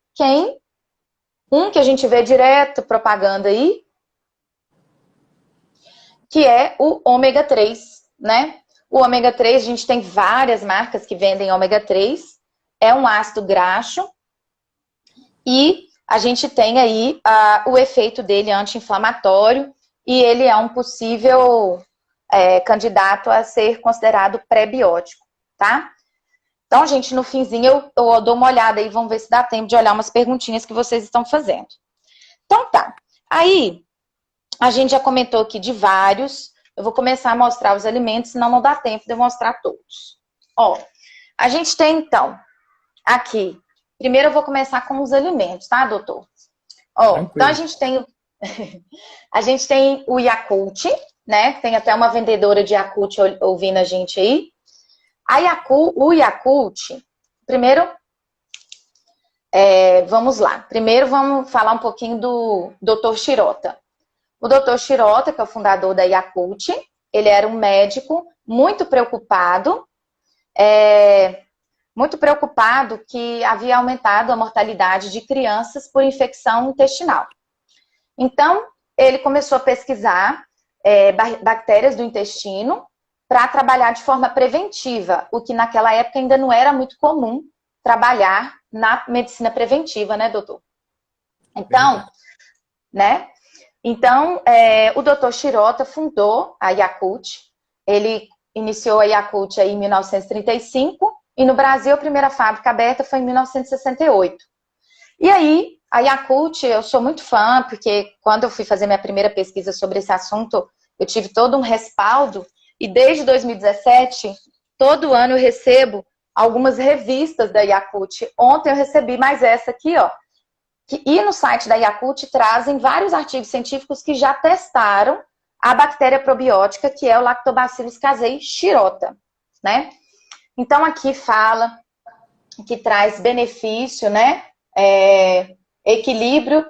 que a gente vê direto propaganda aí, que é o ômega 3, né? O ômega 3, a gente tem várias marcas que vendem ômega 3, é um ácido graxo, e a gente tem aí o efeito dele anti-inflamatório, e ele é um possível candidato a ser considerado pré-biótico, tá? Então, gente, no finzinho eu dou uma olhada aí, vamos ver se dá tempo de olhar umas perguntinhas que vocês estão fazendo. Então, tá. Aí, a gente já comentou aqui de vários. Eu vou começar a mostrar os alimentos, senão não dá tempo de eu mostrar todos. Ó, a gente tem, então, aqui. Primeiro eu vou começar com os alimentos, tá, doutor? Ó, então a gente tem o Yakult, né? Tem até uma vendedora de Yakult ouvindo a gente aí. O Yakult, primeiro, vamos lá. Primeiro vamos falar um pouquinho do Dr. Shirota. O Dr. Shirota, que é o fundador da Yakult, ele era um médico muito preocupado que havia aumentado a mortalidade de crianças por infecção intestinal. Então, ele começou a pesquisar bactérias do intestino para trabalhar de forma preventiva, o que naquela época ainda não era muito comum trabalhar na medicina preventiva, né, doutor? Então, o Dr. Shirota fundou a Yakult. Ele iniciou a Yakult aí em 1935 e no Brasil a primeira fábrica aberta foi em 1968. E aí, a Yakult, eu sou muito fã, porque quando eu fui fazer minha primeira pesquisa sobre esse assunto, eu tive todo um respaldo. E desde 2017, todo ano eu recebo algumas revistas da Yakult. Ontem eu recebi mais essa aqui, ó. E no site da Yakult trazem vários artigos científicos que já testaram a bactéria probiótica, que é o Lactobacillus casei shirota, né? Então aqui fala que traz benefício, né? Equilíbrio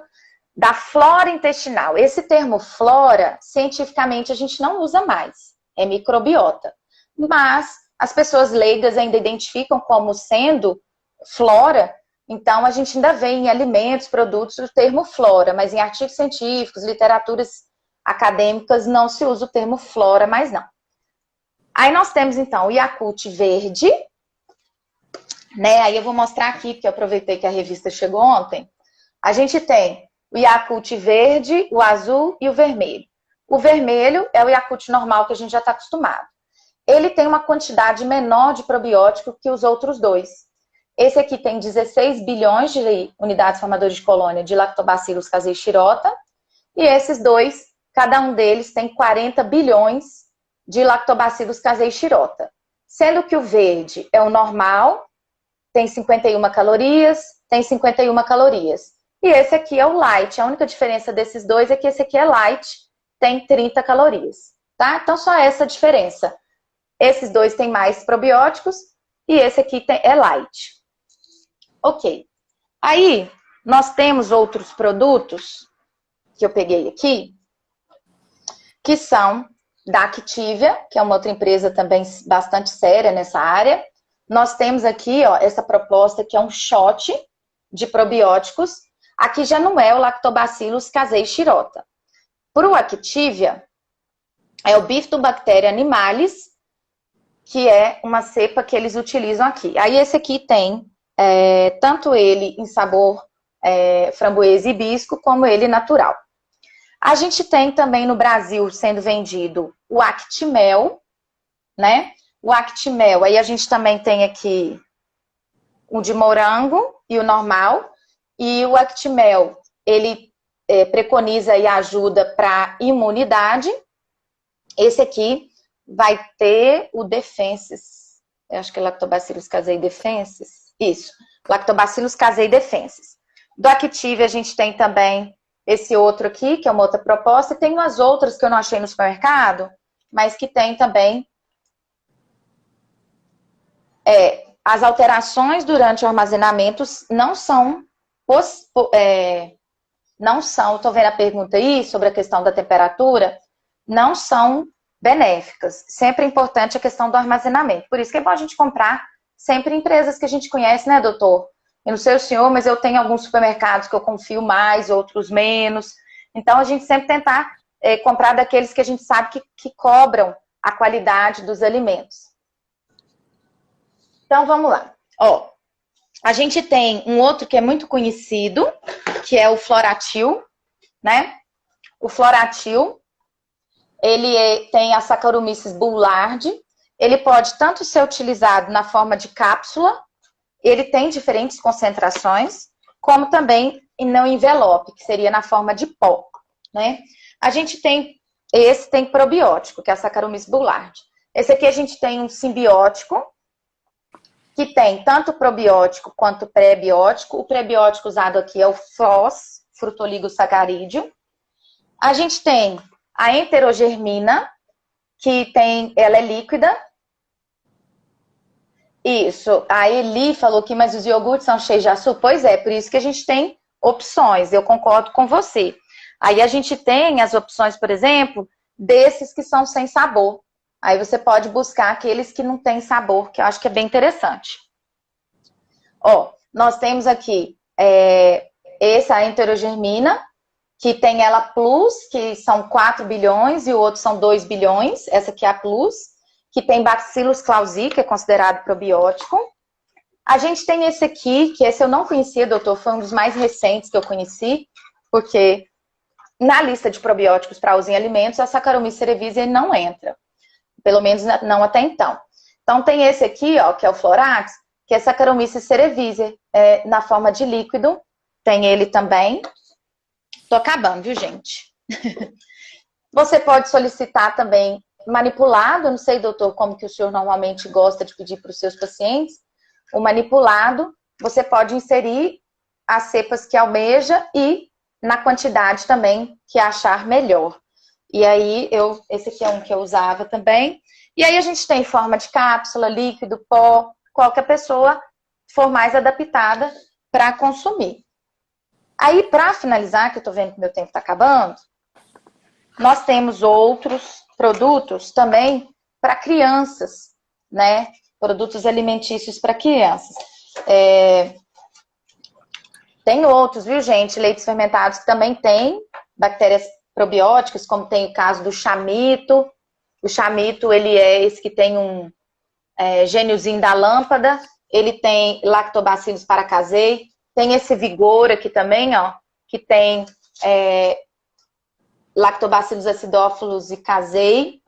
da flora intestinal. Esse termo flora, cientificamente, a gente não usa mais. É microbiota. Mas as pessoas leigas ainda identificam como sendo flora, então a gente ainda vê em alimentos, produtos, o termo flora, mas em artigos científicos, literaturas acadêmicas, não se usa o termo flora mais não. Aí nós temos então o Yakult verde, né? Aí eu vou mostrar aqui, porque eu aproveitei que a revista chegou ontem. A gente tem o Yakult verde, o azul e o vermelho. O vermelho é o Yakult normal que a gente já está acostumado. Ele tem uma quantidade menor de probiótico que os outros dois. Esse aqui tem 16 bilhões de unidades formadoras de colônia de Lactobacillus casei shirota. E esses dois, cada um deles tem 40 bilhões de Lactobacillus casei shirota. Sendo que o verde é o normal, tem 51 calorias, tem 51 calorias. E esse aqui é o light. A única diferença desses dois é que esse aqui é light, tem 30 calorias, tá? Então, só essa diferença. Esses dois têm mais probióticos e esse aqui é light. Ok. Aí, nós temos outros produtos que eu peguei aqui, que são da Activia, que é uma outra empresa também bastante séria nessa área. Nós temos aqui, ó, essa proposta que é um shot de probióticos. Aqui já não é o Lactobacillus casei shirota. Para o Activia, é o Bifidobacteria animalis, que é uma cepa que eles utilizam aqui. Aí esse aqui tem tanto ele em sabor framboesa e hibisco, como ele natural. A gente tem também no Brasil sendo vendido o Actimel, né? O Actimel, aí a gente também tem aqui o de morango e o normal. E o Actimel, ele preconiza e ajuda para imunidade. Esse aqui vai ter o Defenses. Eu acho que é Lactobacillus casei Defenses. Isso, Lactobacillus casei Defenses. Do Active a gente tem também esse outro aqui, que é uma outra proposta. E tem umas outras que eu não achei no supermercado, mas que tem também as alterações durante o armazenamento não são, estou vendo a pergunta aí sobre a questão da temperatura, não são benéficas. Sempre é importante a questão do armazenamento. Por isso que é bom a gente comprar sempre empresas que a gente conhece, né, doutor? Eu não sei o senhor, mas eu tenho alguns supermercados que eu confio mais, outros menos. Então, a gente sempre tentar comprar daqueles que a gente sabe que cobram a qualidade dos alimentos. Então, vamos lá. Ó, a gente tem um outro que é muito conhecido, que é o Floratil, né? O Floratil, ele tem a Saccharomyces boulardii. Ele pode tanto ser utilizado na forma de cápsula, ele tem diferentes concentrações, como também no envelope, que seria na forma de pó, né? A gente tem, esse tem probiótico, que é a Saccharomyces boulardii. Esse aqui a gente tem um simbiótico, que tem tanto probiótico quanto pré-biótico. O pré-biótico usado aqui é o FOS, Frutoligosaccharidum. A gente tem a enterogermina, ela é líquida. Isso, a Eli falou que, mas os iogurtes são cheios de açúcar. Pois é, por isso que a gente tem opções, eu concordo com você. Aí a gente tem as opções, por exemplo, desses que são sem sabor. Aí você pode buscar aqueles que não têm sabor, que eu acho que é bem interessante. Ó, nós temos aqui essa enterogermina, que tem ela Plus, que são 4 bilhões, e o outro são 2 bilhões. Essa aqui é a Plus, que tem Bacillus clausii, que é considerado probiótico. A gente tem esse aqui, que esse eu não conhecia, doutor, foi um dos mais recentes que eu conheci, porque na lista de probióticos para uso em alimentos, a Saccharomyces cerevisiae não entra. Pelo menos não até então. Então, tem esse aqui, ó, que é o Florax, que é Saccharomyces cerevisiae, na forma de líquido. Tem ele também. Tô acabando, viu, gente? Você pode solicitar também manipulado. Não sei, doutor, como que o senhor normalmente gosta de pedir para os seus pacientes. O manipulado, você pode inserir as cepas que almeja e na quantidade também que achar melhor. E aí, esse aqui é um que eu usava também. E aí a gente tem forma de cápsula, líquido, pó, qualquer pessoa for mais adaptada para consumir. Aí, para finalizar, que eu tô vendo que meu tempo está acabando, nós temos outros produtos também para crianças, né? Produtos alimentícios para crianças. Tem outros, viu, gente? Leites fermentados que também tem bactérias probióticas, como tem o caso do chamito. O chamito, ele é esse que tem um gêniozinho da lâmpada. Ele tem Lactobacillus paracasei. Tem esse vigor aqui também, ó, que tem Lactobacillus acidófilos e casei.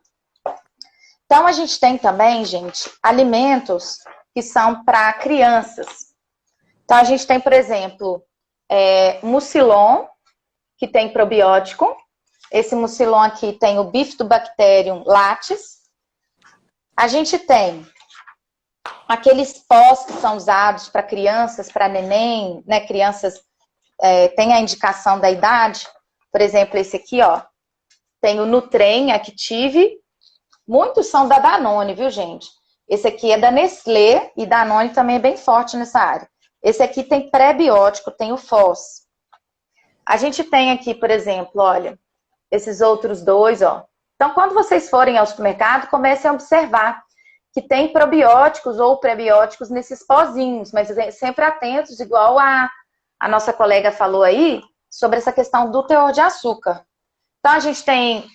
Então, a gente tem também, gente, alimentos que são para crianças. Então, a gente tem, por exemplo, mucilon, que tem probiótico. Esse mucilon aqui tem o Bifidobacterium lattes. A gente tem aqueles pós que são usados para crianças, para neném, né? Crianças tem a indicação da idade. Por exemplo, esse aqui, ó. Tem o Nutrem Active. Muitos são da Danone, viu, gente? Esse aqui é da Nestlé e Danone também é bem forte nessa área. Esse aqui tem pré-biótico, tem o FOS. A gente tem aqui, por exemplo, olha, esses outros dois, ó. Então, quando vocês forem ao supermercado, comecem a observar que tem probióticos ou prebióticos nesses pozinhos, mas sempre atentos, igual a nossa colega falou aí, sobre essa questão do teor de açúcar. Então, a gente tem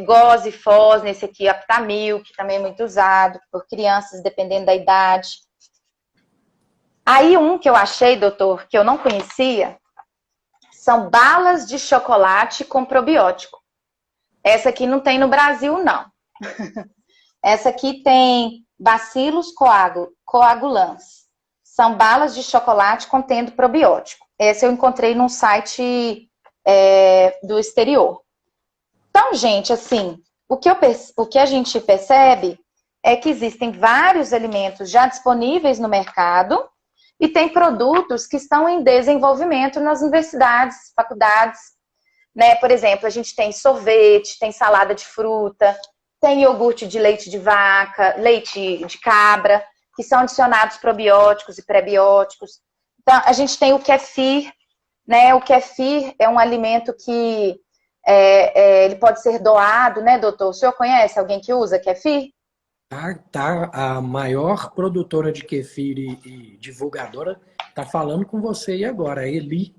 GOS e FOS, nesse aqui, Aptamil, que também é muito usado por crianças, dependendo da idade. Aí, um que eu achei, doutor, que eu não conhecia, São balas de chocolate com probiótico. Essa aqui não tem no Brasil, não. Essa aqui tem Bacillus coagulans. São balas de chocolate contendo probiótico. Essa eu encontrei num site do exterior. Então, gente, assim, o que a gente percebe é que existem vários alimentos já disponíveis no mercado e tem produtos que estão em desenvolvimento nas universidades, faculdades, né? Por exemplo, a gente tem sorvete, tem salada de fruta, tem iogurte de leite de vaca, leite de cabra, que são adicionados probióticos e prebióticos. Então, a gente tem o kefir, né? O kefir é um alimento que ele pode ser doado, né, doutor? O senhor conhece alguém que usa kefir? Tá, a maior produtora de kefir e divulgadora tá falando com você aí agora, a Eli.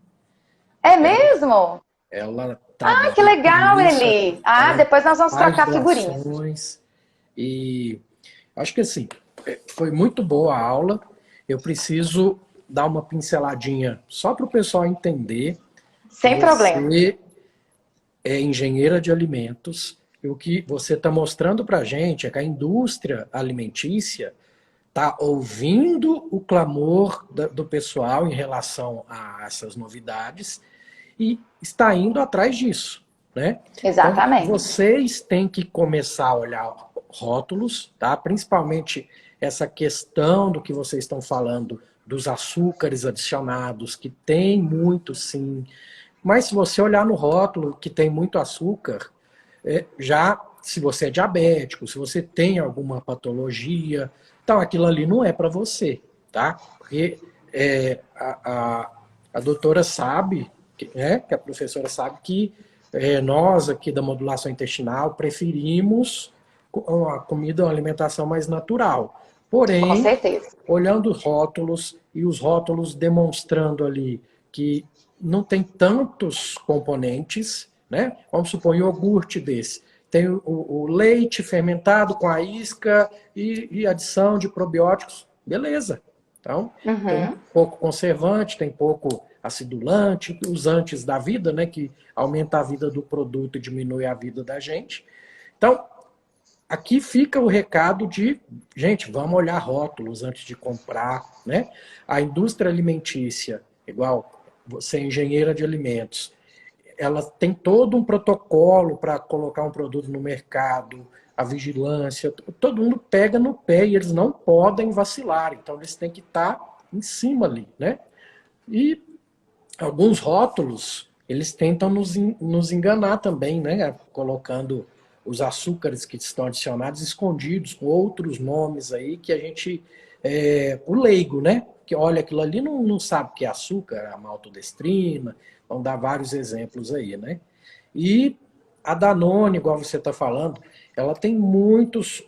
É mesmo? Ela Ah, que trabalha com legal, isso, Eli. Ah, ela depois nós vamos faz trocar figurinhas. doações e acho que assim, foi muito boa a aula. Eu preciso dar uma pinceladinha só para o pessoal entender que Sem problema. você é engenheira de alimentos e o que você está mostrando para a gente é que a indústria alimentícia está ouvindo o clamor do pessoal em relação a essas novidades e está indo atrás disso, né? Então, Exatamente. vocês têm que começar a olhar rótulos, tá? Principalmente essa questão do que vocês estão falando dos açúcares adicionados, que tem muito sim, mas se você olhar no rótulo que tem muito açúcar, já se você é diabético, se você tem alguma patologia, então aquilo ali não é para você, tá? Porque a doutora sabe, né, que a professora sabe que nós aqui da modulação intestinal preferimos uma comida, uma alimentação mais natural. Com Porém, certeza. olhando os rótulos e os rótulos demonstrando ali que não tem tantos componentes, né? Vamos supor, um iogurte desse. Tem o leite fermentado com a isca e adição de probióticos. Beleza. Então, tem Uhum. pouco conservante, tem pouco acidulante, os antes da vida, né? Que aumenta a vida do produto e diminui a vida da gente. Então, aqui fica o recado de, gente, vamos olhar rótulos antes de comprar, né? A indústria alimentícia, igual você é engenheira de alimentos, ela tem todo um protocolo para colocar um produto no mercado, a vigilância, todo mundo pega no pé e eles não podem vacilar, então eles têm que estar em cima ali, né? E alguns rótulos, eles tentam nos enganar também, né? Colocando os açúcares que estão adicionados escondidos com outros nomes aí que a gente, o leigo, né? Que olha aquilo ali não sabe que é açúcar, a maltodestrina, vão dar vários exemplos aí, né? E a Danone, igual você está falando, ela tem muitos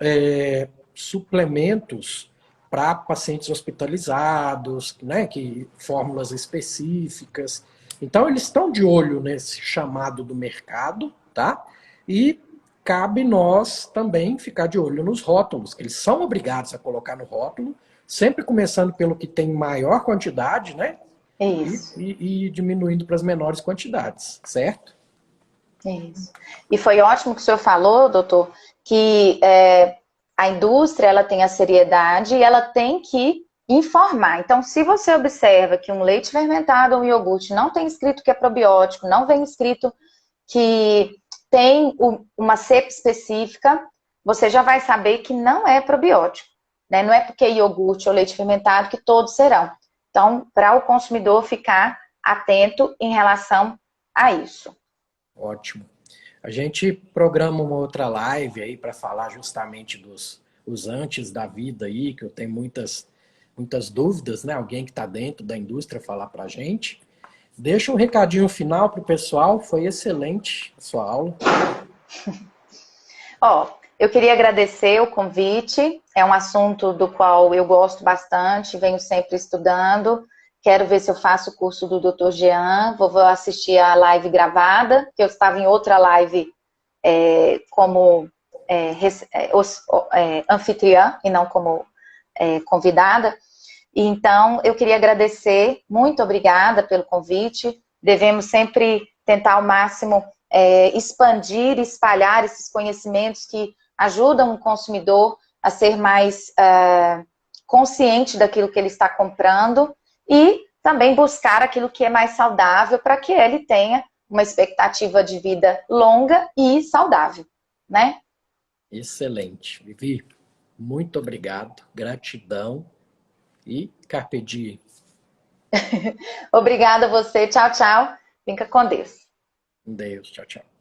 suplementos para pacientes hospitalizados, né, que fórmulas específicas. Então eles estão de olho nesse chamado do mercado, tá? E cabe nós também ficar de olho nos rótulos, que eles são obrigados a colocar no rótulo, sempre começando pelo que tem maior quantidade, né? Isso. E diminuindo para as menores quantidades, certo? Isso. E foi ótimo que o senhor falou, doutor, que a indústria ela tem a seriedade e ela tem que informar. Então, se você observa que um leite fermentado ou um iogurte não tem escrito que é probiótico, não vem escrito que tem uma cepa específica, você já vai saber que não é probiótico, né? Não é porque é iogurte ou leite fermentado que todos serão. Então, para o consumidor ficar atento em relação a isso. Ótimo. A gente programa uma outra live aí para falar justamente dos os antes da vida aí, que eu tenho muitas dúvidas, né? Alguém que está dentro da indústria falar para a gente. Deixa um recadinho final para o pessoal, foi excelente a sua aula. Ó, eu queria agradecer o convite, é um assunto do qual eu gosto bastante, venho sempre estudando, quero ver se eu faço o curso do Dr. Jean, vou assistir a live gravada, que eu estava em outra live como anfitriã e não como convidada. Então, eu queria agradecer, muito obrigada pelo convite, devemos sempre tentar ao máximo expandir, espalhar esses conhecimentos que ajudam o consumidor a ser mais consciente daquilo que ele está comprando e também buscar aquilo que é mais saudável para que ele tenha uma expectativa de vida longa e saudável, né? Excelente. Vivi, muito obrigado, gratidão e carpe diem. Obrigada a você. Tchau, tchau. Fica com Deus. Deus, tchau, tchau.